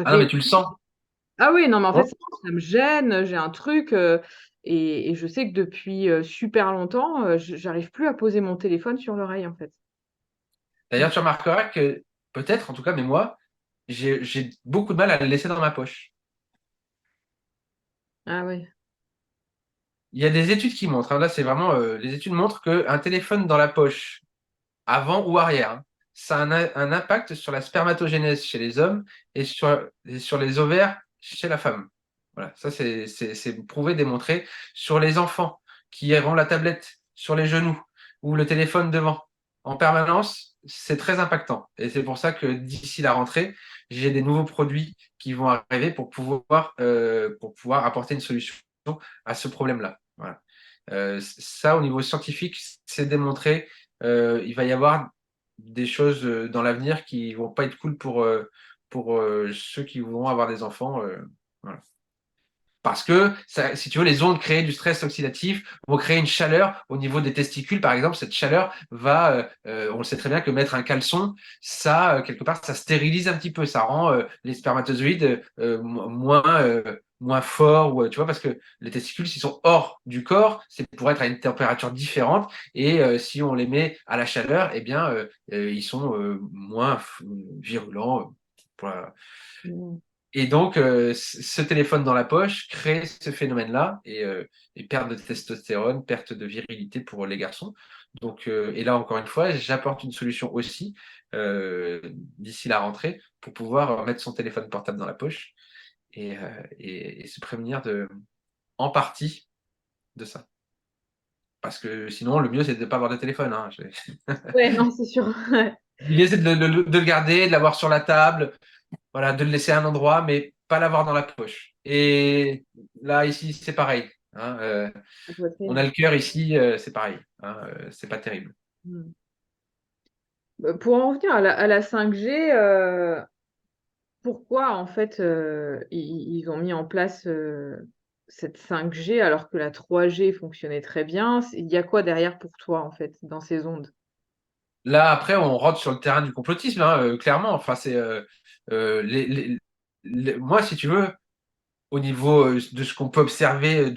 Ah non, fait. mais tu le sens. Ah oui, non, mais en fait, Bon. ça me gêne, j'ai un truc, et je sais que depuis super longtemps, j'arrive plus à poser mon téléphone sur l'oreille, en fait. Mm. D'ailleurs, tu remarqueras que, peut-être, en tout cas, mais moi, j'ai beaucoup de mal à le laisser dans ma poche. Ah ouais. Il y a des études qui montrent, hein, là, c'est vraiment, les études montrent qu'un téléphone dans la poche, avant ou arrière, hein, ça a un impact sur la spermatogénèse chez les hommes et sur les ovaires chez la femme. Voilà, ça c'est prouvé, démontré. Sur les enfants qui auront la tablette sur les genoux ou le téléphone devant en permanence, c'est très impactant. Et c'est pour ça que d'ici la rentrée, j'ai des nouveaux produits qui vont arriver pour pouvoir apporter une solution à ce problème-là. Voilà. Ça, au niveau scientifique, c'est démontré. Il va y avoir des choses dans l'avenir qui vont pas être cool pour ceux qui vont avoir des enfants. Voilà. Parce que, ça, si tu veux, les ondes créées du stress oxydatif vont créer une chaleur au niveau des testicules, par exemple. Cette chaleur va, on le sait très bien que mettre un caleçon, ça, quelque part, ça stérilise un petit peu. Ça rend les spermatozoïdes moins forts, tu vois, parce que les testicules, s'ils sont hors du corps, c'est pour être à une température différente. Et si on les met à la chaleur, eh bien, ils sont moins virulents. Voilà. Mm. Et donc, ce téléphone dans la poche crée ce phénomène-là et perte de testostérone, perte de virilité pour les garçons. Donc, et là, encore une fois, j'apporte une solution aussi d'ici la rentrée pour pouvoir mettre son téléphone portable dans la poche et se prémunir en partie de ça. Parce que sinon, le mieux, c'est de ne pas avoir de téléphone, hein. Ouais, non, c'est sûr. L'idée, c'est de le garder, de l'avoir sur la table, voilà, de le laisser à un endroit, mais pas l'avoir dans la poche. Et là, ici, c'est pareil, hein, La on a poitrine. le cœur ici, c'est pareil, hein, c'est pas terrible. Mm. Pour en revenir à la 5G, pourquoi en fait ils ont mis en place cette 5G alors que la 3G fonctionnait très bien? Il y a quoi derrière pour toi en fait dans ces ondes? Là, après, on rentre sur le terrain du complotisme, hein, clairement. Enfin, c'est moi, si tu veux, au niveau de ce qu'on peut observer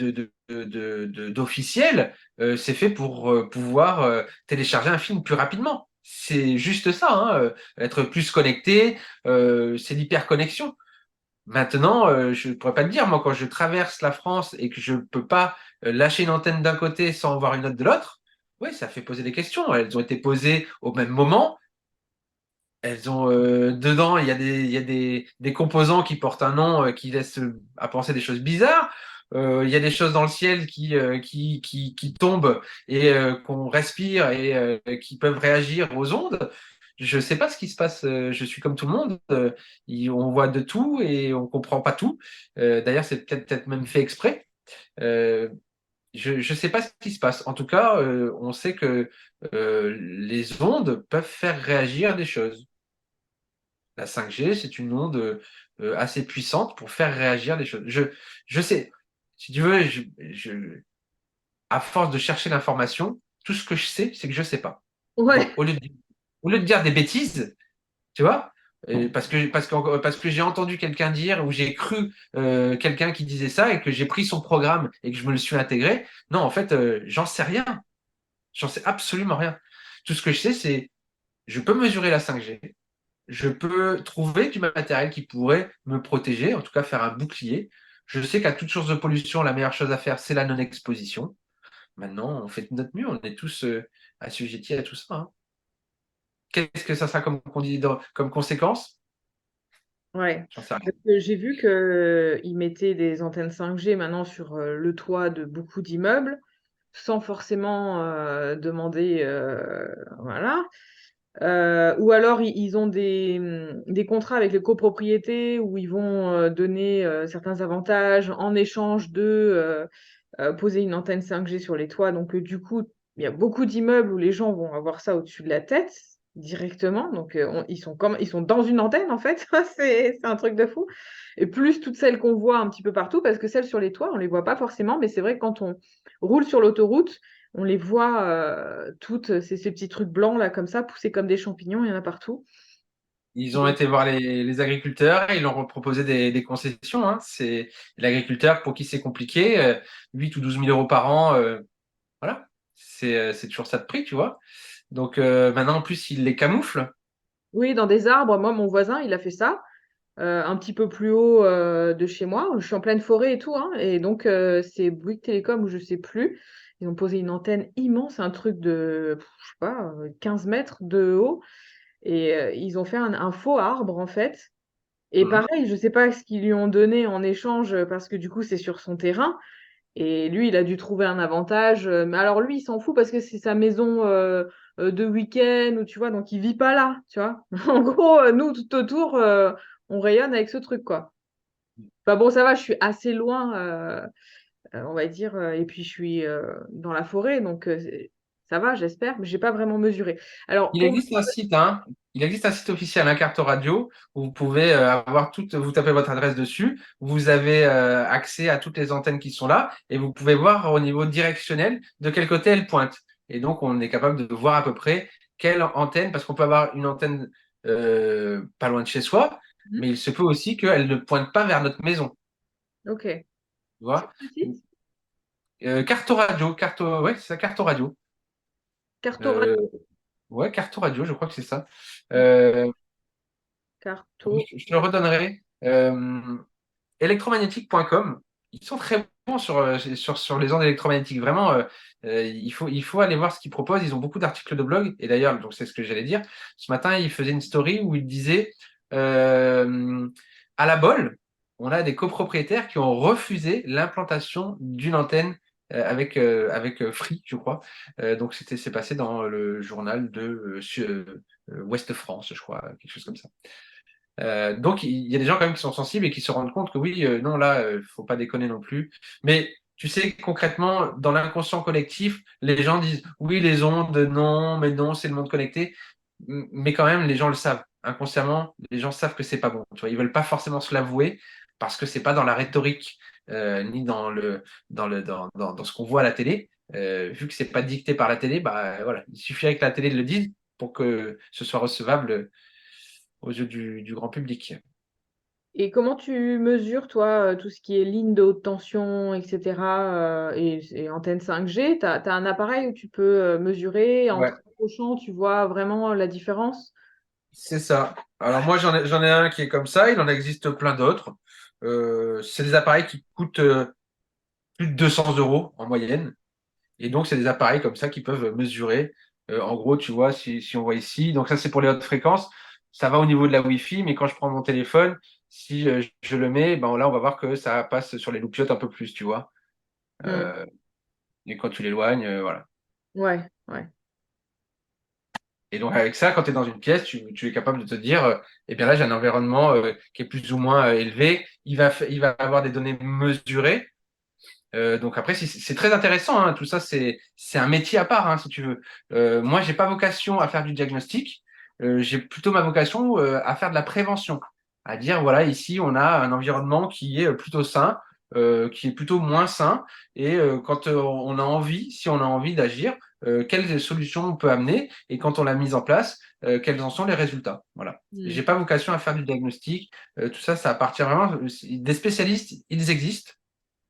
d'officiel, c'est fait pour pouvoir télécharger un film plus rapidement. C'est juste ça, hein, être plus connecté, c'est l'hyperconnexion. Maintenant, je ne pourrais pas te dire, moi, quand je traverse la France et que je ne peux pas lâcher une antenne d'un côté sans voir une autre de l'autre, oui, ça fait poser des questions. Elles ont été posées au même moment. Elles ont dedans, il y a des composants qui portent un nom qui laissent à penser des choses bizarres. Il y a des choses dans le ciel qui tombent et qu'on respire et qui peuvent réagir aux ondes. Je ne sais pas ce qui se passe. Je suis comme tout le monde. On voit de tout et on comprend pas tout. D'ailleurs, c'est peut-être même fait exprès. Euh, je ne sais pas ce qui se passe. En tout cas, on sait que les ondes peuvent faire réagir des choses. La 5G, c'est une onde assez puissante pour faire réagir les choses. Je sais. Si tu veux, à force de chercher l'information, tout ce que je sais, c'est que je sais pas. Ouais, Donc, au lieu de dire des bêtises, tu vois, parce que j'ai entendu quelqu'un dire ou j'ai cru quelqu'un qui disait ça et que j'ai pris son programme et que je me le suis intégré. Non, en fait, j'en sais rien. J'en sais absolument rien. Tout ce que je sais, c'est je peux mesurer la 5G, je peux trouver du matériel qui pourrait me protéger, en tout cas faire un bouclier. Je sais qu'à toute source de pollution, la meilleure chose à faire, c'est la non-exposition. Maintenant, on fait de notre mieux, on est tous assujettis à tout ça, hein. Qu'est-ce que ça sera comme conséquence? ouais. J'en sais rien. Parce que j'ai vu qu'ils mettaient des antennes 5G maintenant sur le toit de beaucoup d'immeubles, sans forcément demander, voilà. Ou alors ils ont des contrats avec les copropriétés où ils vont donner certains avantages en échange de poser une antenne 5G sur les toits. Donc du coup, il y a beaucoup d'immeubles où les gens vont avoir ça au-dessus de la tête directement. Donc ils sont dans une antenne en fait. C'est un truc de fou. Et plus toutes celles qu'on voit un petit peu partout, parce que celles sur les toits, on les voit pas forcément, mais c'est vrai que quand on roule sur l'autoroute, on les voit toutes, ces petits trucs blancs là comme ça, poussés comme des champignons, il y en a partout. Ils ont Donc, été voir les agriculteurs et ils leur ont proposé des concessions, hein. C'est l'agriculteur pour qui c'est compliqué, 8 ou 12 000 euros par an, voilà. C'est toujours ça de prix, tu vois. Donc maintenant, en plus, ils les camouflent. oui, dans des arbres, moi, mon voisin, il a fait ça. Un petit peu plus haut de chez moi. Je suis en pleine forêt et tout, hein, et donc c'est Bouygues Télécom ou je sais plus. Ils ont posé une antenne immense, un truc de, je sais pas, 15 mètres de haut, et ils ont fait un faux arbre en fait. Et Mhm. pareil, je sais pas ce qu'ils lui ont donné en échange parce que du coup c'est sur son terrain. Et lui, il a dû trouver un avantage. Mais alors lui, il s'en fout parce que c'est sa maison de week-end, ou tu vois, donc il vit pas là, tu vois. En gros, nous, tout autour, on rayonne avec ce truc, quoi. Enfin bon, ça va, je suis assez loin, on va dire, et puis je suis dans la forêt, donc ça va, j'espère, mais j'ai pas vraiment mesuré. Alors, Il pour... existe un site, hein. Il existe un site officiel, un carte radio, où vous pouvez avoir vous tapez votre adresse dessus, vous avez accès à toutes les antennes qui sont là, et vous pouvez voir au niveau directionnel de quel côté elles pointent. Et donc, on est capable de voir à peu près quelle antenne, parce qu'on peut avoir une antenne pas loin de chez soi, Mhm. mais il se peut aussi qu'elle ne pointe pas vers notre maison, Ok. tu C'est vois. quel site? Carto radio, ouais, c'est ça, Carto radio. Cartographie. Euh, ouais, Carto radio, je crois que c'est ça. Euh, oui, Carto. je te le redonnerai. Electromagnétique.com, ils sont très bons sur les ondes électromagnétiques. Vraiment, il faut aller voir ce qu'ils proposent. Ils ont beaucoup d'articles de blog. Et d'ailleurs, donc c'est ce que j'allais dire. Ce matin, ils faisaient une story où ils disaient à la Bolle, on a des copropriétaires qui ont refusé l'implantation d'une antenne avec Free, je crois. Donc c'est passé dans le journal de Ouest France, je crois, quelque chose comme ça. Donc, il y a des gens quand même qui sont sensibles et qui se rendent compte que oui, non, là, faut pas déconner non plus. Mais tu sais, concrètement, dans l'inconscient collectif, les gens disent oui, les ondes, non, mais non, c'est le monde connecté. Mais quand même, les gens le savent. Inconsciemment, les gens savent que c'est pas bon. Tu vois, ils veulent pas forcément se l'avouer parce que c'est pas dans la rhétorique ni dans ce qu'on voit à la télé. Vu que c'est pas dicté par la télé, bah voilà, il suffirait que la télé le dise pour que ce soit recevable aux yeux du grand public. Et comment tu mesures, toi, tout ce qui est ligne de haute tension, etc., et antenne 5G? Tu as un appareil où tu peux mesurer en te Ouais, rapprochant, tu vois vraiment la différence? c'est ça. Alors moi, j'en ai un qui est comme ça, il en existe plein d'autres. C'est des appareils qui coûtent plus de 200 euros en moyenne. Et donc, c'est des appareils comme ça qui peuvent mesurer. En gros, tu vois, si on voit ici, donc ça, c'est pour les hautes fréquences. Ça va au niveau de la Wi-Fi, mais quand je prends mon téléphone, si je le mets, ben là, on va voir que ça passe sur les loupiotes un peu plus, tu vois. Hmm. Euh, et quand tu l'éloignes, voilà. Ouais, ouais. Et donc avec ça, quand tu es dans une pièce, tu es capable de te dire, eh bien là, j'ai un environnement qui est plus ou moins élevé. Il va avoir des données mesurées. Donc après, c'est très intéressant, hein. Tout ça, c'est un métier à part, hein, si tu veux. Moi, j'ai pas vocation à faire du diagnostic. J'ai plutôt ma vocation à faire de la prévention. À dire, voilà, ici, on a un environnement qui est plutôt sain. qui est plutôt moins sain. Et quand on a envie, si on a envie d'agir, quelles solutions on peut amener et quand on l'a mise en place, quels en sont les résultats. Voilà. Mm. J'ai pas vocation à faire du diagnostic. Tout ça, ça appartient vraiment des spécialistes. Ils existent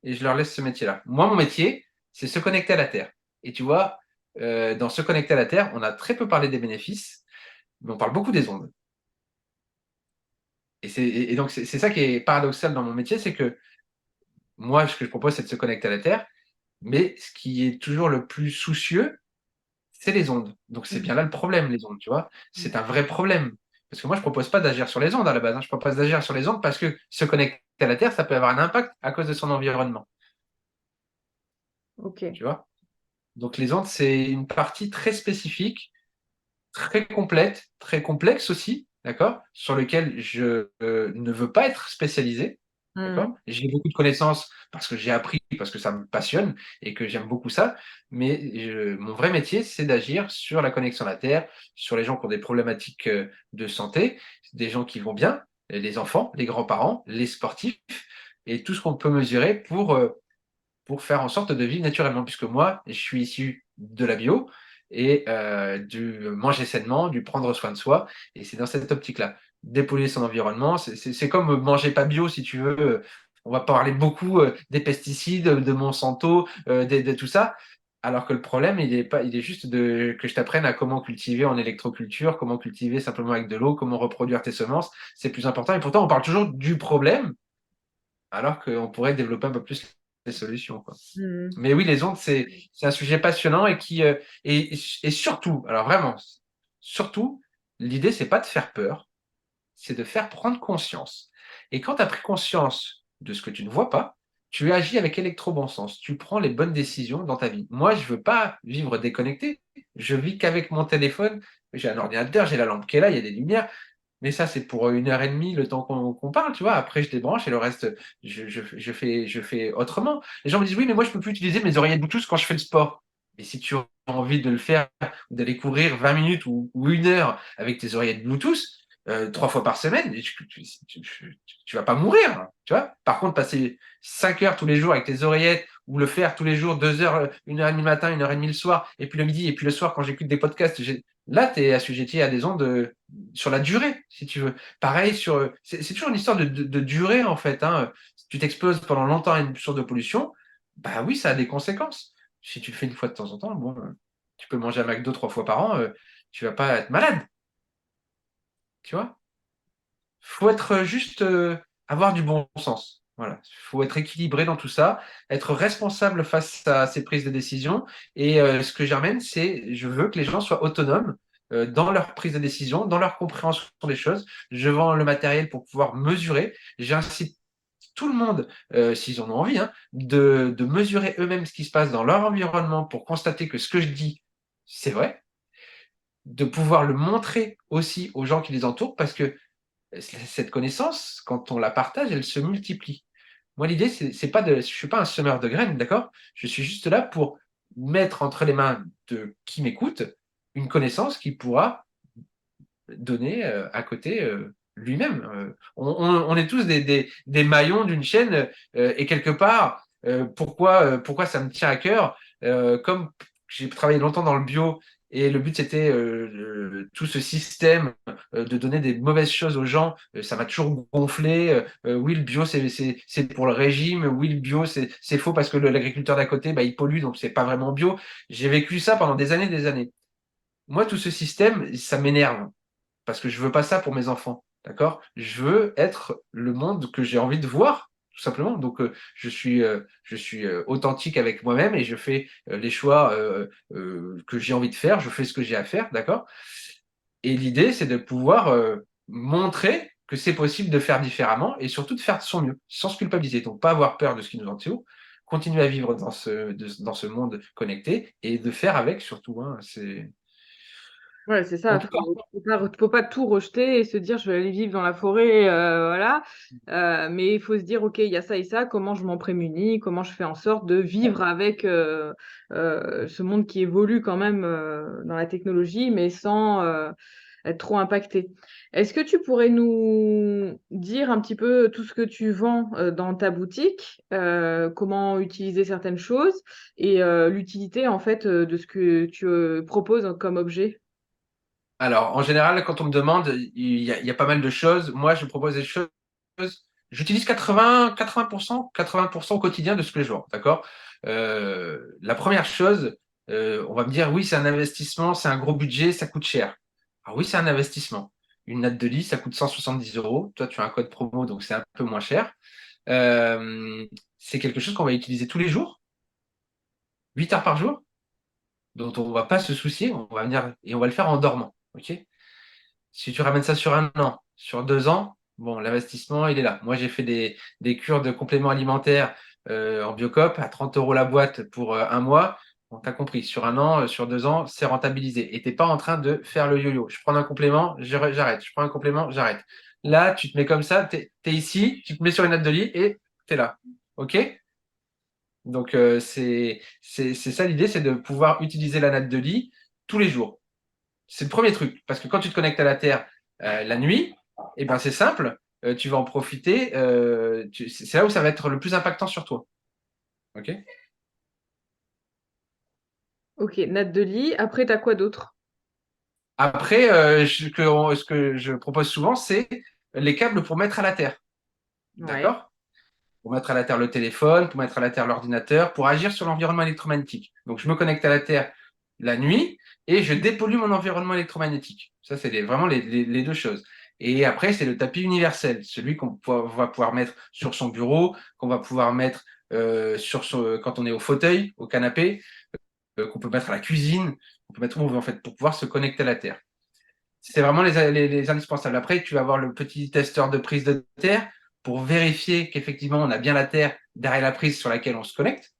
et je leur laisse ce métier-là. Moi, mon métier, c'est se connecter à la Terre. Et tu vois, dans se connecter à la Terre, on a très peu parlé des bénéfices, mais on parle beaucoup des ondes. Et donc, c'est ça qui est paradoxal dans mon métier, c'est que moi, ce que je propose, c'est de se connecter à la Terre, mais ce qui est toujours le plus soucieux, c'est les ondes. Donc, c'est Mm. bien là le problème, les ondes, tu vois. Mm. C'est un vrai problème. Parce que moi, je propose pas d'agir sur les ondes à la base, hein. Je propose d'agir sur les ondes parce que se connecter à la Terre, ça peut avoir un impact à cause de son environnement, Ok. tu vois. Donc, les ondes, c'est une partie très spécifique, très complète, très complexe aussi, d'accord, sur lequel je ne veux pas être spécialisé. D'accord? Mm. J'ai beaucoup de connaissances parce que j'ai appris, parce que ça me passionne et que j'aime beaucoup ça. Mais mon vrai métier, c'est d'agir sur la connexion à la Terre, sur les gens qui ont des problématiques de santé, des gens qui vont bien, les enfants, les grands-parents, les sportifs et tout ce qu'on peut mesurer pour faire en sorte de vivre naturellement. Puisque moi, je suis issu de la bio et du manger sainement, du prendre soin de soi. Et c'est dans cette optique-là. Dépolluer son environnement, c'est comme manger pas bio, si tu veux. On va parler beaucoup des pesticides, de Monsanto, de tout ça. Alors que le problème, il est juste que je t'apprenne à comment cultiver en électroculture, comment cultiver simplement avec de l'eau, comment reproduire tes semences. C'est plus important. Et pourtant, on parle toujours du problème, alors qu'on pourrait développer un peu plus les solutions, quoi. Mm. Mais oui, les ondes, c'est un sujet passionnant et et surtout, alors vraiment, surtout, l'idée, c'est pas de faire peur, c'est de faire prendre conscience. Et quand tu as pris conscience de ce que tu ne vois pas, tu agis avec électro-bon sens. Tu prends les bonnes décisions dans ta vie. Moi, je veux pas vivre déconnecté. Je vis qu'avec mon téléphone. J'ai un ordinateur, j'ai la lampe qui est là, il y a des lumières. Mais ça, c'est pour 1 heure et demie, le temps qu'on parle, tu vois. Après, je débranche et le reste, je fais autrement. Les gens me disent, oui, mais moi, je peux plus utiliser mes oreillettes Bluetooth quand je fais le sport. Et si tu as envie de le faire, d'aller courir 20 minutes ou 1 heure avec tes oreillettes Bluetooth, 3 fois par semaine, tu vas pas mourir, hein, tu vois. Par contre, passer 5 heures tous les jours avec tes oreillettes ou le faire tous les jours, 2 heures, 1 heure et demie le matin, 1 heure et demie le soir, et puis le midi, et puis le soir, quand j'écoute des podcasts, là, tu es assujetti à des ondes sur la durée, si tu veux. Pareil, c'est toujours une histoire de durée, en fait, hein. Si tu t'exposes pendant longtemps à une source de pollution, bah oui, ça a des conséquences. Si tu le fais 1 fois de temps en temps, bon, tu peux manger un McDo 3 fois par an, tu vas pas être malade, tu vois. Faut être juste avoir du bon sens. Voilà. Faut être équilibré dans tout ça, être responsable face à ces prises de décision. Et ce que j'amène, c'est je veux que les gens soient autonomes dans leur prise de décision, dans leur compréhension des choses. Je vends le matériel pour pouvoir mesurer. J'incite tout le monde, s'ils en ont envie, hein, de mesurer eux-mêmes ce qui se passe dans leur environnement pour constater que ce que je dis, c'est vrai, de pouvoir le montrer aussi aux gens qui les entourent, parce que cette connaissance, quand on la partage, elle se multiplie. Moi, l'idée, c'est pas je suis pas un semeur de graines, d'accord? Je suis juste là pour mettre entre les mains de qui m'écoute une connaissance qui pourra donner à côté lui-même. On est tous des maillons d'une chaîne et quelque part, pourquoi ça me tient à cœur? Comme j'ai travaillé longtemps dans le bio et le but c'était tout ce système de donner des mauvaises choses aux gens, ça m'a toujours gonflé. Oui, le bio c'est pour le régime. Oui, le bio c'est faux parce que l'agriculteur d'à côté bah, il pollue donc c'est pas vraiment bio. J'ai vécu ça pendant des années. Moi, tout ce système, ça m'énerve parce que je veux pas ça pour mes enfants, d'accord? Je veux être le monde que j'ai envie de voir, tout simplement. Donc, je suis authentique avec moi-même et je fais les choix que j'ai envie de faire. Je fais ce que j'ai à faire, d'accord? Et l'idée, c'est de pouvoir montrer que c'est possible de faire différemment et surtout de faire de son mieux, sans se culpabiliser. Donc, pas avoir peur de ce qui nous entoure, continuer à vivre dans ce monde connecté et de faire avec surtout. Hein, Ouais, c'est ça. en tout cas, Faut pas tout rejeter et se dire je vais aller vivre dans la forêt, voilà. Mais il faut se dire ok, il y a ça et ça. Comment je m'en prémunis? Comment je fais en sorte de vivre avec ce monde qui évolue quand même dans la technologie, mais sans être trop impacté. Est-ce que tu pourrais nous dire un petit peu tout ce que tu vends dans ta boutique, comment utiliser certaines choses et l'utilité en fait de ce que tu proposes comme objet? Alors, en général, quand on me demande, il y a pas mal de choses. Moi, je propose des choses. J'utilise 80% au quotidien de ce que je vends, d'accord? La première chose, on va me dire, oui, c'est un investissement, c'est un gros budget, ça coûte cher. Alors oui, c'est un investissement. Une natte de lit, ça coûte 170 euros. Toi, tu as un code promo, donc c'est un peu moins cher. Euh, c'est quelque chose qu'on va utiliser tous les jours, 8 heures par jour, dont on ne va pas se soucier. On va venir et on va le faire en dormant, ok? Si tu ramènes ça sur un an, sur 2 ans, bon, l'investissement, il est là. Moi, j'ai fait des cures de compléments alimentaires en Biocoop à 30 euros la boîte pour un mois. On t'a compris, sur un an, sur 2 ans, c'est rentabilisé. Et tu n'es pas en train de faire le yo-yo. Je prends un complément, j'arrête. Je prends un complément, j'arrête. Là, tu te mets comme ça, tu es ici, tu te mets sur une natte de lit et tu es là. OK? Donc, c'est ça l'idée, c'est de pouvoir utiliser la natte de lit tous les jours. C'est le premier truc. Parce que quand tu te connectes à la Terre la nuit, eh ben, c'est simple, tu vas en profiter. C'est là où ça va être le plus impactant sur toi. OK? Ok, natte de lit. Après, t'as quoi d'autre? Après, ce que je propose souvent, c'est les câbles pour mettre à la Terre. Ouais. D'accord? Pour mettre à la Terre le téléphone, pour mettre à la Terre l'ordinateur, pour agir sur l'environnement électromagnétique. Donc, je me connecte à la Terre la nuit et je dépollue mon environnement électromagnétique. Ça, c'est vraiment les deux choses. Et après, c'est le tapis universel, celui qu'on va pouvoir mettre sur son bureau, qu'on va pouvoir mettre quand on est au fauteuil, au canapé, qu'on peut mettre à la cuisine, qu'on peut mettre où on veut en fait, pour pouvoir se connecter à la Terre. C'est vraiment les indispensables. Après, tu vas avoir le petit testeur de prise de terre pour vérifier qu'effectivement, on a bien la terre derrière la prise sur laquelle on se connecte.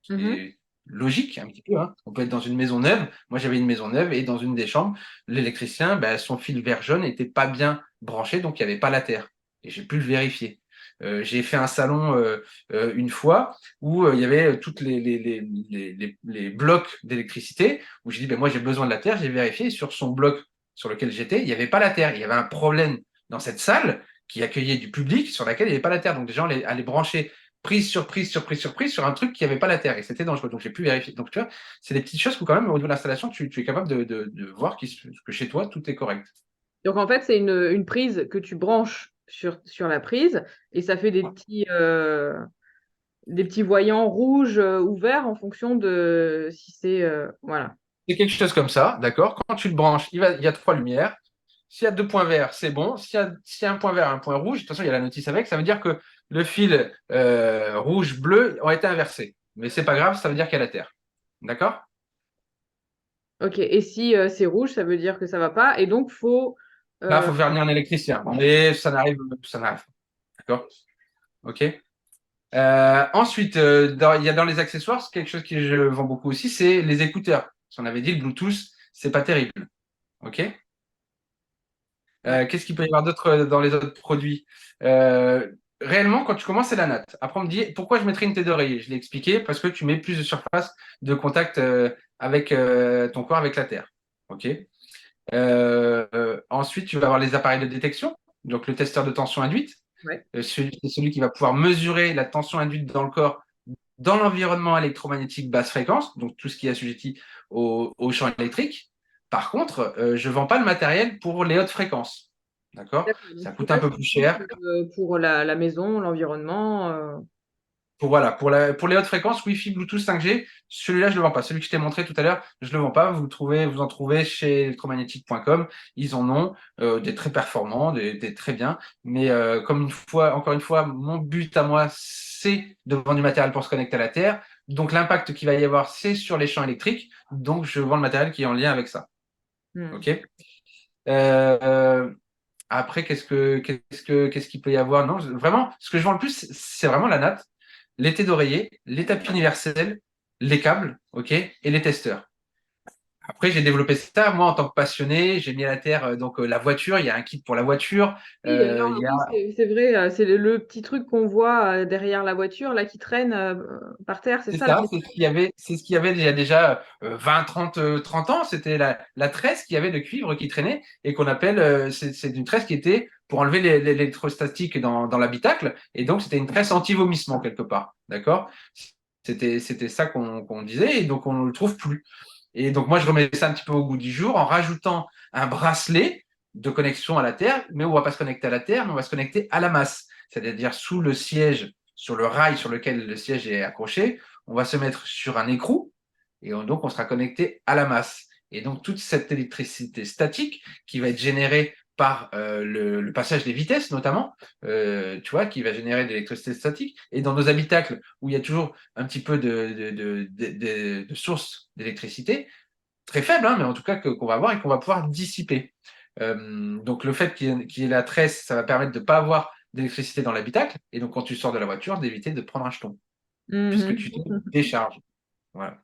Mhm. C'est logique, un petit peu, hein. On peut être dans une maison neuve. Moi, j'avais une maison neuve et dans une des chambres, l'électricien, ben, son fil vert jaune n'était pas bien branché, donc il n'y avait pas la terre. Et j'ai pu le vérifier. J'ai fait un salon une fois où il y avait toutes les blocs d'électricité, où j'ai dit, ben, moi j'ai besoin de la terre, j'ai vérifié, et sur son bloc sur lequel j'étais, il n'y avait pas la terre. Il y avait un problème dans cette salle qui accueillait du public sur laquelle il n'y avait pas la terre. Donc des gens allaient brancher prise sur prise sur prise sur prise sur un truc qui n'avait pas la terre et c'était dangereux. Donc j'ai pu vérifier. Donc tu vois, c'est des petites choses que quand même au niveau de l'installation, tu es capable de voir que chez toi, tout est correct. Donc en fait, c'est une prise que tu branches sur la prise et ça fait des petits voyants rouges ou verts en fonction de si c'est voilà. C'est quelque chose comme ça, d'accord? Quand tu le branches, il y a trois lumières. S'il y a deux points verts, c'est bon. S'il y a un point vert et un point rouge, de toute façon, il y a la notice avec, ça veut dire que le fil rouge-bleu ont été inversés. Mais c'est pas grave, ça veut dire qu'il y a la Terre. D'accord? Ok. Et si c'est rouge, ça veut dire que ça va pas et donc faut Là, il euh, faut faire venir un électricien. Mais ça n'arrive pas. D'accord? OK? Ensuite, il y a dans les accessoires, c'est quelque chose que je vends beaucoup aussi, c'est les écouteurs. Si on avait dit le Bluetooth, c'est pas terrible. OK? ouais. Qu'est-ce qu'il peut y avoir d'autre dans les autres produits? Euh, Réellement, quand tu commences, c'est la natte. Après, on me dit pourquoi je mettrais une tête d'oreiller? Je l'ai expliqué parce que tu mets plus de surface de contact avec ton corps, avec la terre. OK? Ensuite, tu vas avoir les appareils de détection, donc le testeur de tension induite. Ouais. C'est celui qui va pouvoir mesurer la tension induite dans le corps, dans l'environnement électromagnétique basse fréquence, donc tout ce qui est assujetti au champ électrique. Par contre, je ne vends pas le matériel pour les hautes fréquences. D'accord? D'accord. Donc Ça tout coûte un reste peu plus plus cher. pour la maison, l'environnement. Voilà, pour les hautes fréquences, Wi-Fi, Bluetooth, 5G, celui-là, je ne le vends pas. Celui que je t'ai montré tout à l'heure, je ne le vends pas. Vous en trouvez chez electromagnétique.com. Ils en ont des très performants, des très bien. Mais encore une fois, mon but à moi, c'est de vendre du matériel pour se connecter à la Terre. Donc, l'impact qu'il va y avoir, c'est sur les champs électriques. Donc, je vends le matériel qui est en lien avec ça. Hmm. OK? Euh, Après, qu'est-ce qu'il peut y avoir? Non, vraiment, ce que je vends le plus, c'est vraiment la natte, les thés d'oreiller, les tapis universels, les câbles, ok, et les testeurs. Après, j'ai développé ça, moi, en tant que passionné. J'ai mis à la terre la voiture. Il y a un kit pour la voiture. Oui, Il y a oui, c'est vrai, c'est le petit truc qu'on voit derrière la voiture, là, qui traîne par terre, c'est C'est ça la ça, question. c'est ce qu'il y avait il y a déjà 20, 30, 30 ans. C'était la tresse qu'il y avait de cuivre qui traînait et qu'on appelle, c'est une tresse qui était pour enlever l'électrostatique dans l'habitacle. Et donc, c'était une tresse anti-vomissement quelque part. D'accord? C'était ça qu'on disait et donc on ne le trouve plus. Et donc, moi, je remets ça un petit peu au goût du jour en rajoutant un bracelet de connexion à la Terre, mais on ne va pas se connecter à la Terre, mais on va se connecter à la masse. C'est-à-dire sous le siège, sur le rail sur lequel le siège est accroché, on va se mettre sur un écrou et donc on sera connecté à la masse. Et donc toute cette électricité statique qui va être générée par le passage des vitesses notamment, tu vois, qui va générer de l'électricité statique. Et dans nos habitacles où il y a toujours un petit peu de source d'électricité, très faible, hein, mais en tout cas qu'on va avoir et qu'on va pouvoir dissiper. Donc le fait qu'il y ait la tresse, ça va permettre de ne pas avoir d'électricité dans l'habitacle, et donc quand tu sors de la voiture, d'éviter de prendre un jeton, puisque tu te Mhm. décharges. Voilà.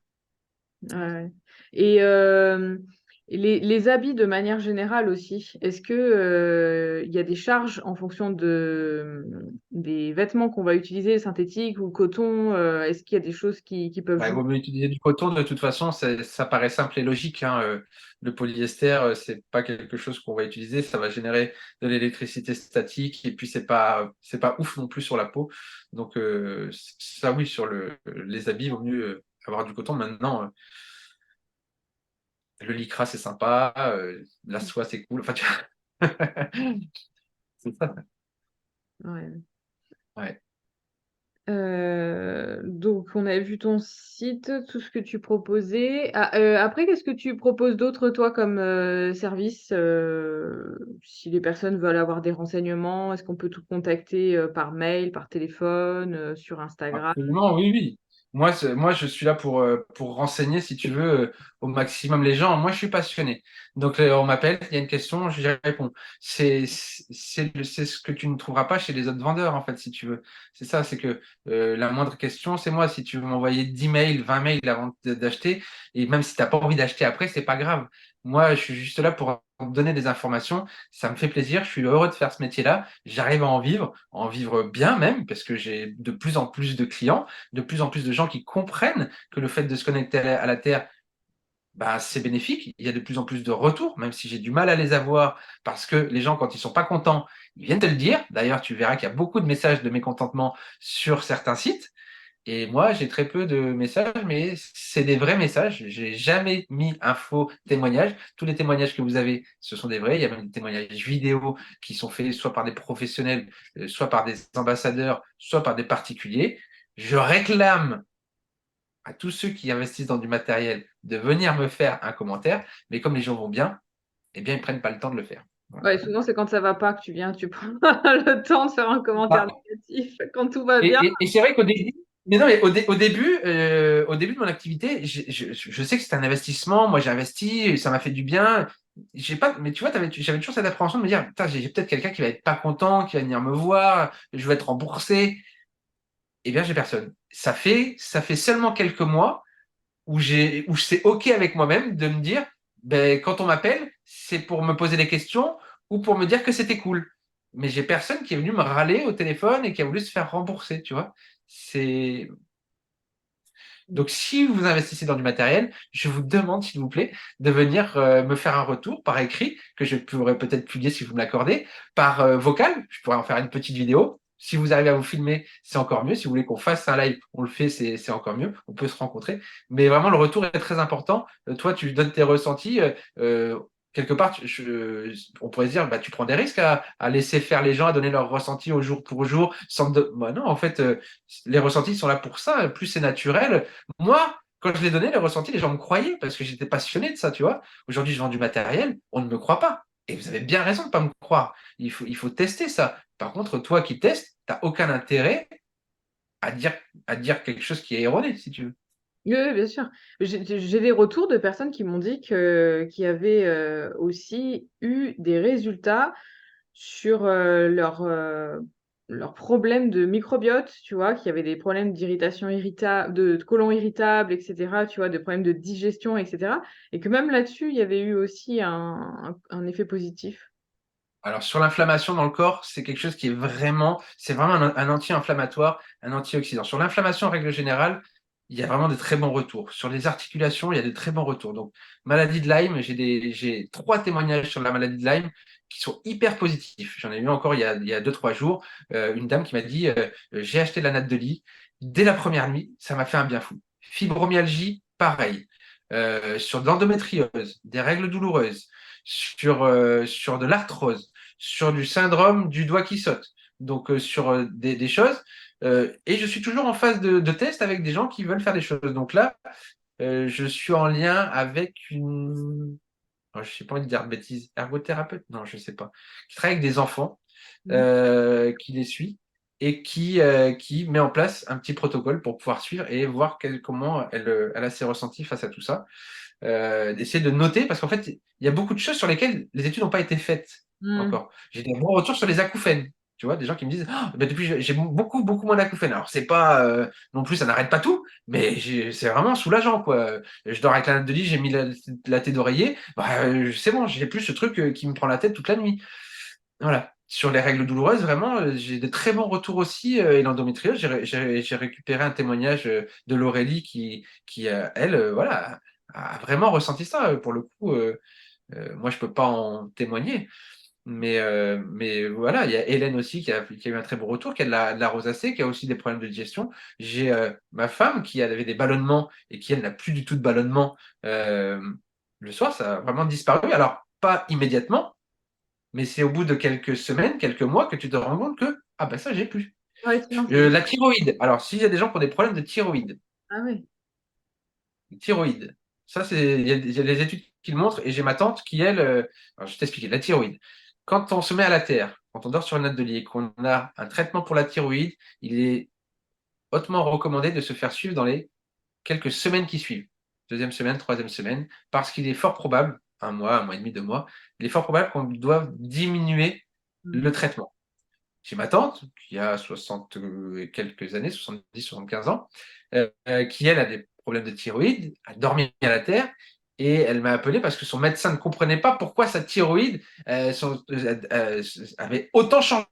Ouais. Et les habits de manière générale aussi, est-ce que il y a des charges en fonction des vêtements qu'on va utiliser, synthétiques ou coton, est-ce qu'il y a des choses qui peuvent Bah, il jouer? vaut mieux utiliser du coton, de toute façon, ça paraît simple et logique, hein. Le polyester, c'est pas quelque chose qu'on va utiliser, ça va générer de l'électricité statique, et puis c'est pas ouf non plus sur la peau. Donc ça oui, sur les habits, il vaut mieux avoir du coton. Maintenant, le lycra, c'est sympa, la soie, c'est cool. Enfin, c'est ça. Ouais. Ouais. Donc, on a vu ton site, tout ce que tu proposais. Ah, après, qu'est-ce que tu proposes d'autre, toi, comme service? Si les personnes veulent avoir des renseignements, est-ce qu'on peut tout contacter par mail, par téléphone, sur Instagram? Absolument, oui, oui. Moi, je suis là pour renseigner, si tu veux, au maximum les gens. Moi, je suis passionné. Donc, on m'appelle, il y a une question, j'y réponds. C'est ce que tu ne trouveras pas chez les autres vendeurs, en fait, si tu veux. C'est ça, c'est que la moindre question, c'est moi. Si tu veux m'envoyer 10 mails, 20 mails avant d'acheter, et même si tu n'as pas envie d'acheter après, c'est pas grave. Moi, je suis juste là pour donner des informations. Ça me fait plaisir. Je suis heureux de faire ce métier-là. J'arrive à en vivre bien même, parce que j'ai de plus en plus de clients, de plus en plus de gens qui comprennent que le fait de se connecter à la Terre, bah, c'est bénéfique. Il y a de plus en plus de retours, même si j'ai du mal à les avoir, parce que les gens, quand ils sont pas contents, ils viennent te le dire. D'ailleurs, tu verras qu'il y a beaucoup de messages de mécontentement sur certains sites. Et moi, j'ai très peu de messages, mais c'est des vrais messages. J'ai jamais mis un faux témoignage. Tous les témoignages que vous avez, ce sont des vrais. Il y a même des témoignages vidéo qui sont faits soit par des professionnels, soit par des ambassadeurs, soit par des particuliers. Je réclame à tous ceux qui investissent dans du matériel de venir me faire un commentaire, mais comme les gens vont bien, eh bien, ils prennent pas le temps de le faire. Voilà. Ouais, souvent, c'est quand ça va pas que tu viens, tu prends le temps de faire un commentaire Ah, négatif. Quand tout va bien. et c'est vrai qu'au début, mais non, mais au début de mon activité, je sais que c'est un investissement. Moi, j'ai investi, ça m'a fait du bien. J'ai pas, mais tu vois, j'avais toujours cette appréhension de me dire, putain, j'ai peut-être quelqu'un qui va être pas content, qui va venir me voir, je vais être remboursé. Eh bien, j'ai personne. Ça fait seulement quelques mois où c'est OK avec moi-même de me dire, ben, quand on m'appelle, c'est pour me poser des questions ou pour me dire que c'était cool. Mais j'ai personne qui est venu me râler au téléphone et qui a voulu se faire rembourser, tu vois. C'est Donc, si vous investissez dans du matériel, je vous demande, s'il vous plaît, de venir me faire un retour par écrit, que je pourrais peut-être publier si vous me l'accordez, par vocal. Je pourrais en faire une petite vidéo. Si vous arrivez à vous filmer, c'est encore mieux. Si vous voulez qu'on fasse un live, on le fait, c'est encore mieux. On peut se rencontrer. Mais vraiment, le retour est très important. Toi, tu donnes tes ressentis. Quelque part, on pourrait se dire, bah, tu prends des risques à laisser faire les gens, à donner leurs ressentis au jour pour jour. Bah non, en fait, les ressentis sont là pour ça. Plus c'est naturel, moi, quand je l'ai donné, les ressentis, les gens me croyaient parce que j'étais passionné de ça, tu vois. Aujourd'hui, je vends du matériel, on ne me croit pas. Et vous avez bien raison de ne pas me croire. Il faut tester ça. Par contre, toi qui testes, tu n'as aucun intérêt à dire, à dire quelque chose qui est erroné, si tu veux. Oui, oui, bien sûr. J'ai des retours de personnes qui m'ont dit qu'il y avait aussi eu des résultats sur leur leurs problèmes de microbiote, tu vois, qui avaient des problèmes d'irritation irritable, de côlon irritable, etc., tu vois, de problèmes de digestion, etc. Et que même là-dessus, il y avait eu aussi un effet positif. Alors sur l'inflammation dans le corps, c'est quelque chose qui est vraiment, c'est vraiment un anti-inflammatoire, un antioxydant. Sur l'inflammation en règle générale, il y a vraiment de très bons retours. Sur les articulations, il y a de très bons retours. Donc maladie de Lyme, j'ai 3 témoignages sur la maladie de Lyme qui sont hyper positifs. J'en ai eu encore il y a 2, 3 jours, une dame qui m'a dit j'ai acheté la natte de lit dès la première nuit, ça m'a fait un bien fou. Fibromyalgie, pareil. Sur de l'endométriose, des règles douloureuses, sur de l'arthrose, sur du syndrome du doigt qui saute, donc sur des choses. Et je suis toujours en phase de test avec des gens qui veulent faire des choses. Donc là, je suis en lien avec une, oh, je sais pas envie de dire de bêtises, ergothérapeute, non, je sais pas, qui travaille avec des enfants, Mm. qui les suit et qui met en place un petit protocole pour pouvoir suivre et voir comment elle a ses ressentis face à tout ça. D'essayer de noter, parce qu'en fait, il y a beaucoup de choses sur lesquelles les études n'ont pas été faites Mm. encore. J'ai des bons retours sur les acouphènes. Tu vois, des gens qui me disent, ah, ben depuis, j'ai beaucoup, beaucoup moins d'acouphènes. Alors, c'est pas, non plus, ça n'arrête pas tout, mais c'est vraiment soulageant, quoi. Je dors avec la natte de lit, j'ai mis la tête d'oreiller, bah, c'est bon, j'ai plus ce truc qui me prend la tête toute la nuit. Voilà. Sur les règles douloureuses, vraiment, j'ai de très bons retours aussi. Et l'endométriose, j'ai récupéré un témoignage de l'Aurélie qui elle, voilà, a vraiment ressenti ça. Pour le coup, moi, je peux pas en témoigner. Mais voilà, il y a Hélène aussi qui a eu un très bon retour, qui a de la rosacée, qui a aussi des problèmes de digestion. J'ai ma femme qui avait des ballonnements et qui, elle, n'a plus du tout de ballonnement. euh, le soir, ça a vraiment disparu. Alors, pas immédiatement, mais c'est au bout de quelques semaines, quelques mois que tu te rends compte que, ah ben ça, j'ai plus. Ouais, tiens, La thyroïde. Alors, s'il y a des gens qui ont des problèmes de thyroïde, ah oui. thyroïde, ça, il y a des études qui le montrent, et j'ai ma tante qui, elle, alors, je vais t'expliquer, la thyroïde. Quand on se met à la terre, quand on dort sur une natte de lit et qu'on a un traitement pour la thyroïde, il est hautement recommandé de se faire suivre dans les quelques semaines qui suivent. Deuxième semaine, troisième semaine, parce qu'il est fort probable, un mois et demi, 2 mois, il est fort probable qu'on doive diminuer Mm. le traitement. J'ai ma tante, qui a 60 et quelques années, 70, 75 ans, qui, elle, a des problèmes de thyroïde, a dormi à la terre, et elle m'a appelé parce que son médecin ne comprenait pas pourquoi sa thyroïde avait autant changé.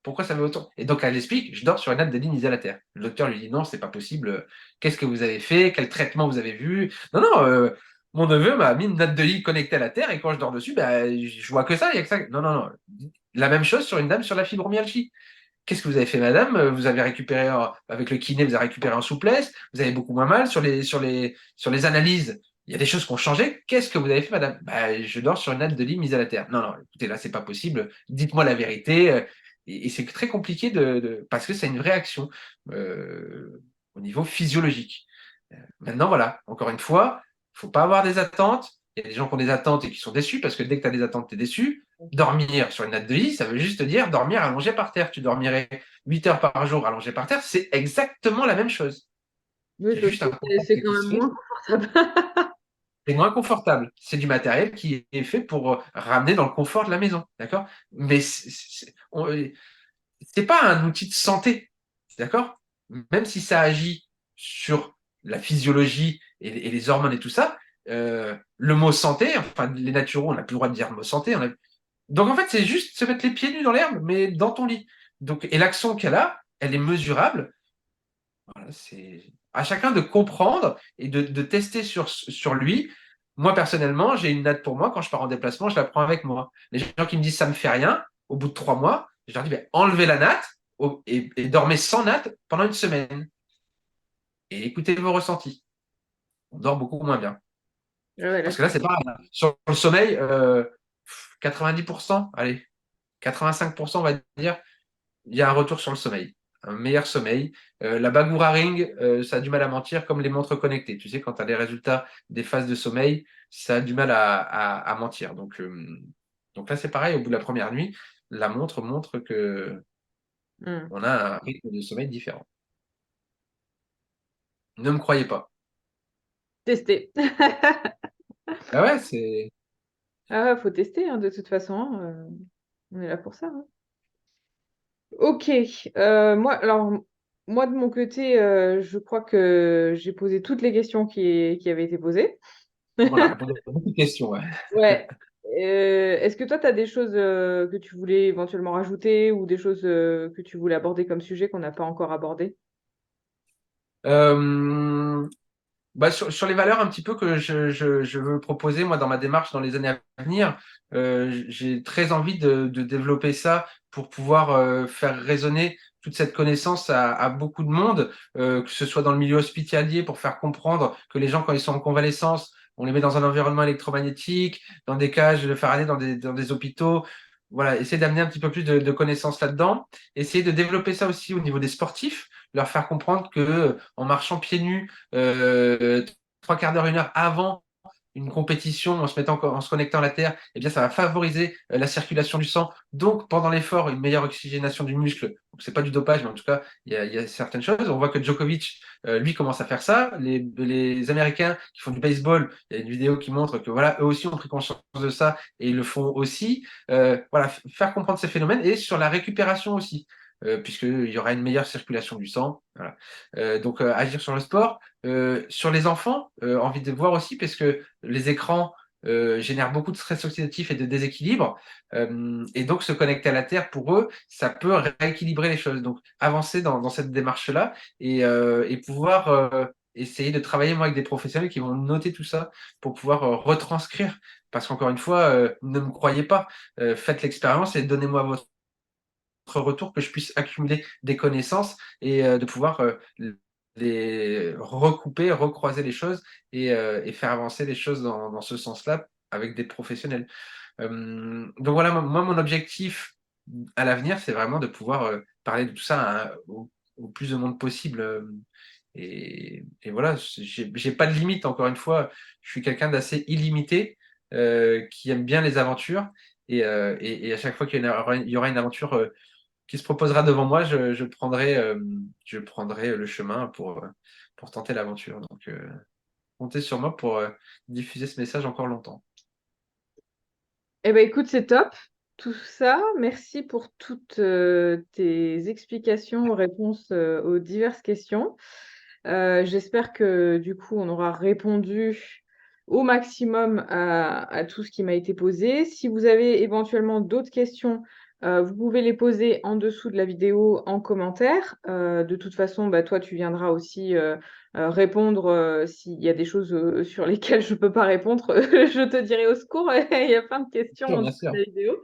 Pourquoi ça avait autant? Et donc, elle explique, je dors sur une natte de à la terre. Le docteur lui dit, non, c'est pas possible. Qu'est-ce que vous avez fait? Quel traitement vous avez vu? Non, non, mon neveu m'a mis une natte de lit connectée à la terre, et quand je dors dessus, bah, je vois que ça, il y a que ça. Non, non, non. La même chose sur une dame sur la fibromyalgie. Qu'est-ce que vous avez fait, madame? Vous avez récupéré, avec le kiné, vous avez récupéré en souplesse, vous avez beaucoup moins mal sur les analyses. Il y a des choses qui ont changé. Qu'est-ce que vous avez fait, madame? Bah, je dors sur une natte de lit mise à la terre. Non, non, écoutez, là, c'est pas possible. Dites-moi la vérité. Et c'est très compliqué parce que c'est une vraie action au niveau physiologique. Maintenant, voilà, encore une fois, il ne faut pas avoir des attentes. Il y a des gens qui ont des attentes et qui sont déçus parce que dès que tu as des attentes, tu es déçu. Dormir sur une natte de lit, ça veut juste dire dormir allongé par terre. Tu dormirais 8 heures par jour allongé par terre, c'est exactement la même chose. Oui, Il y a sauf juste un que confort c'est qui quand se même fait. moins confortable. C'est moins confortable. C'est du matériel qui est fait pour ramener dans le confort de la maison. D'accord? Mais c'est pas un outil de santé. D'accord? Même si ça agit sur la physiologie et les hormones et tout ça, le mot santé, enfin, les naturaux, on n'a plus le droit de dire le mot santé. Donc, en fait, c'est juste se mettre les pieds nus dans l'herbe, mais dans ton lit. Donc, et l'action qu'elle a, elle est mesurable. Voilà, c'est à chacun de comprendre et de tester sur lui. Moi, personnellement, j'ai une natte pour moi. Quand je pars en déplacement, je la prends avec moi. Les gens qui me disent ça me fait rien, au bout de 3 mois, je leur dis ben, enlevez la natte et dormez sans natte pendant une semaine. Et écoutez vos ressentis. On dort beaucoup moins bien. Ouais, ouais, là, Parce que là, c'est pareil. Sur le sommeil, 90%, allez, 85%, on va dire, il y a un retour sur le sommeil, un meilleur sommeil. La Bagoura Ring, ça a du mal à mentir, comme les montres connectées. Tu sais, quand tu as les résultats des phases de sommeil, ça a du mal à mentir. Donc là, c'est pareil, au bout de la première nuit, la montre montre que hmm. on a un rythme de sommeil différent. Ne me croyez pas. Tester. Ah ouais, c'est. Ah ouais, faut tester, hein, de toute façon, hein, on est là pour ça, hein. Ok, moi de mon côté, je crois que j'ai posé toutes les questions qui avaient été posées. On a répondu à beaucoup de questions. Ouais. Ouais. Est-ce que toi, tu as des choses que tu voulais éventuellement rajouter ou des choses que tu voulais aborder comme sujet qu'on n'a pas encore abordé? Euh, Bah, sur les valeurs un petit peu que je veux proposer moi dans ma démarche dans les années à venir, j'ai très envie de développer ça pour pouvoir faire résonner toute cette connaissance à beaucoup de monde, que ce soit dans le milieu hospitalier pour faire comprendre que les gens quand ils sont en convalescence, on les met dans un environnement électromagnétique, dans des cages de Faraday, dans des hôpitaux. Voilà, essayer d'amener un petit peu plus de connaissances là-dedans, essayer de développer ça aussi au niveau des sportifs, leur faire comprendre que en marchant pieds nus trois quarts d'heure, une heure avant une compétition, en se connectant à la Terre, eh bien, ça va favoriser la circulation du sang. Donc, pendant l'effort, une meilleure oxygénation du muscle. Donc, c'est pas du dopage, mais en tout cas, il y a certaines choses. On voit que Djokovic, lui, commence à faire ça. Les Américains qui font du baseball, il y a une vidéo qui montre que voilà, eux aussi ont pris conscience de ça et ils le font aussi. Voilà, faire comprendre ces phénomènes et sur la récupération aussi. Puisqu'il y aura une meilleure circulation du sang. Voilà. Donc, agir sur le sport. Sur les enfants, envie de voir aussi, parce que les écrans génèrent beaucoup de stress oxydatif et de déséquilibre. Et donc, se connecter à la Terre, pour eux, ça peut rééquilibrer les choses. Donc, avancer dans cette démarche-là et pouvoir essayer de travailler, moi, avec des professionnels qui vont noter tout ça pour pouvoir retranscrire. Parce qu'encore une fois, ne me croyez pas, faites l'expérience et donnez-moi votre retour, que je puisse accumuler des connaissances et de pouvoir les recouper, recroiser les choses et faire avancer les choses dans ce sens-là avec des professionnels. Donc voilà, moi, mon objectif à l'avenir, c'est vraiment de pouvoir parler de tout ça au plus de monde possible. Et voilà, j'ai pas de limite, encore une fois, je suis quelqu'un d'assez illimité, qui aime bien les aventures. Et à chaque fois il y aura une aventure qui se proposera devant moi, je prendrai le chemin pour tenter l'aventure. Donc, comptez sur moi pour diffuser ce message encore longtemps. Eh ben écoute, c'est top. Tout ça, merci pour toutes tes explications, réponses aux diverses questions. J'espère que du coup, on aura répondu au maximum à tout ce qui m'a été posé. Si vous avez éventuellement d'autres questions, vous pouvez les poser en dessous de la vidéo en commentaire. De toute façon, bah, toi, tu viendras aussi répondre s'il y a des choses sur lesquelles je ne peux pas répondre. Je te dirai au secours. Il y a plein de questions en Bien dessous de sûr. la vidéo.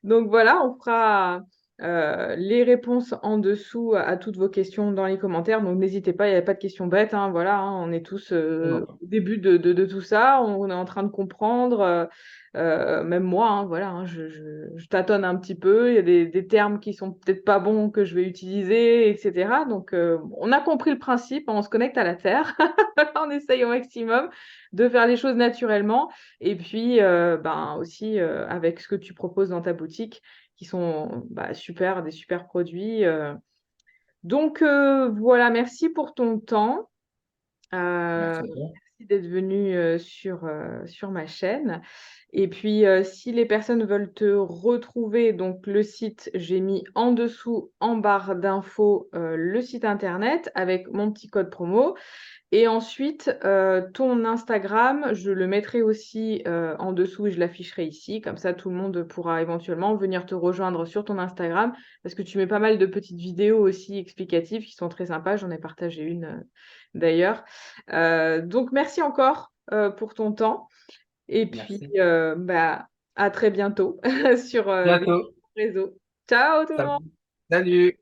Donc voilà, on fera les réponses en dessous à toutes vos questions dans les commentaires. Donc n'hésitez pas, il n'y a pas de questions bêtes, hein, voilà, hein, on est tous Non, non, non. au début de tout ça. On est en train de comprendre. Même moi, hein, voilà, hein, je tâtonne un petit peu. Il y a des termes qui sont peut-être pas bons que je vais utiliser, etc. Donc on a compris le principe, on se connecte à la Terre. On essaye au maximum de faire les choses naturellement. Et puis, ben, aussi avec ce que tu proposes dans ta boutique, qui sont bah, super, des super produits. Donc, voilà, merci pour ton temps. Merci à toi. Merci d'être venu sur ma chaîne. Et puis, si les personnes veulent te retrouver, donc le site, j'ai mis en dessous, en barre d'infos, le site internet avec mon petit code promo. Et ensuite, ton Instagram, je le mettrai aussi en dessous et je l'afficherai ici. Comme ça, tout le monde pourra éventuellement venir te rejoindre sur ton Instagram parce que tu mets pas mal de petites vidéos aussi explicatives qui sont très sympas. J'en ai partagé une d'ailleurs. Donc, merci encore pour ton temps. Et puis, Merci. bah, à très bientôt sur les Bientôt. réseaux. Ciao tout le monde! Salut. Salut.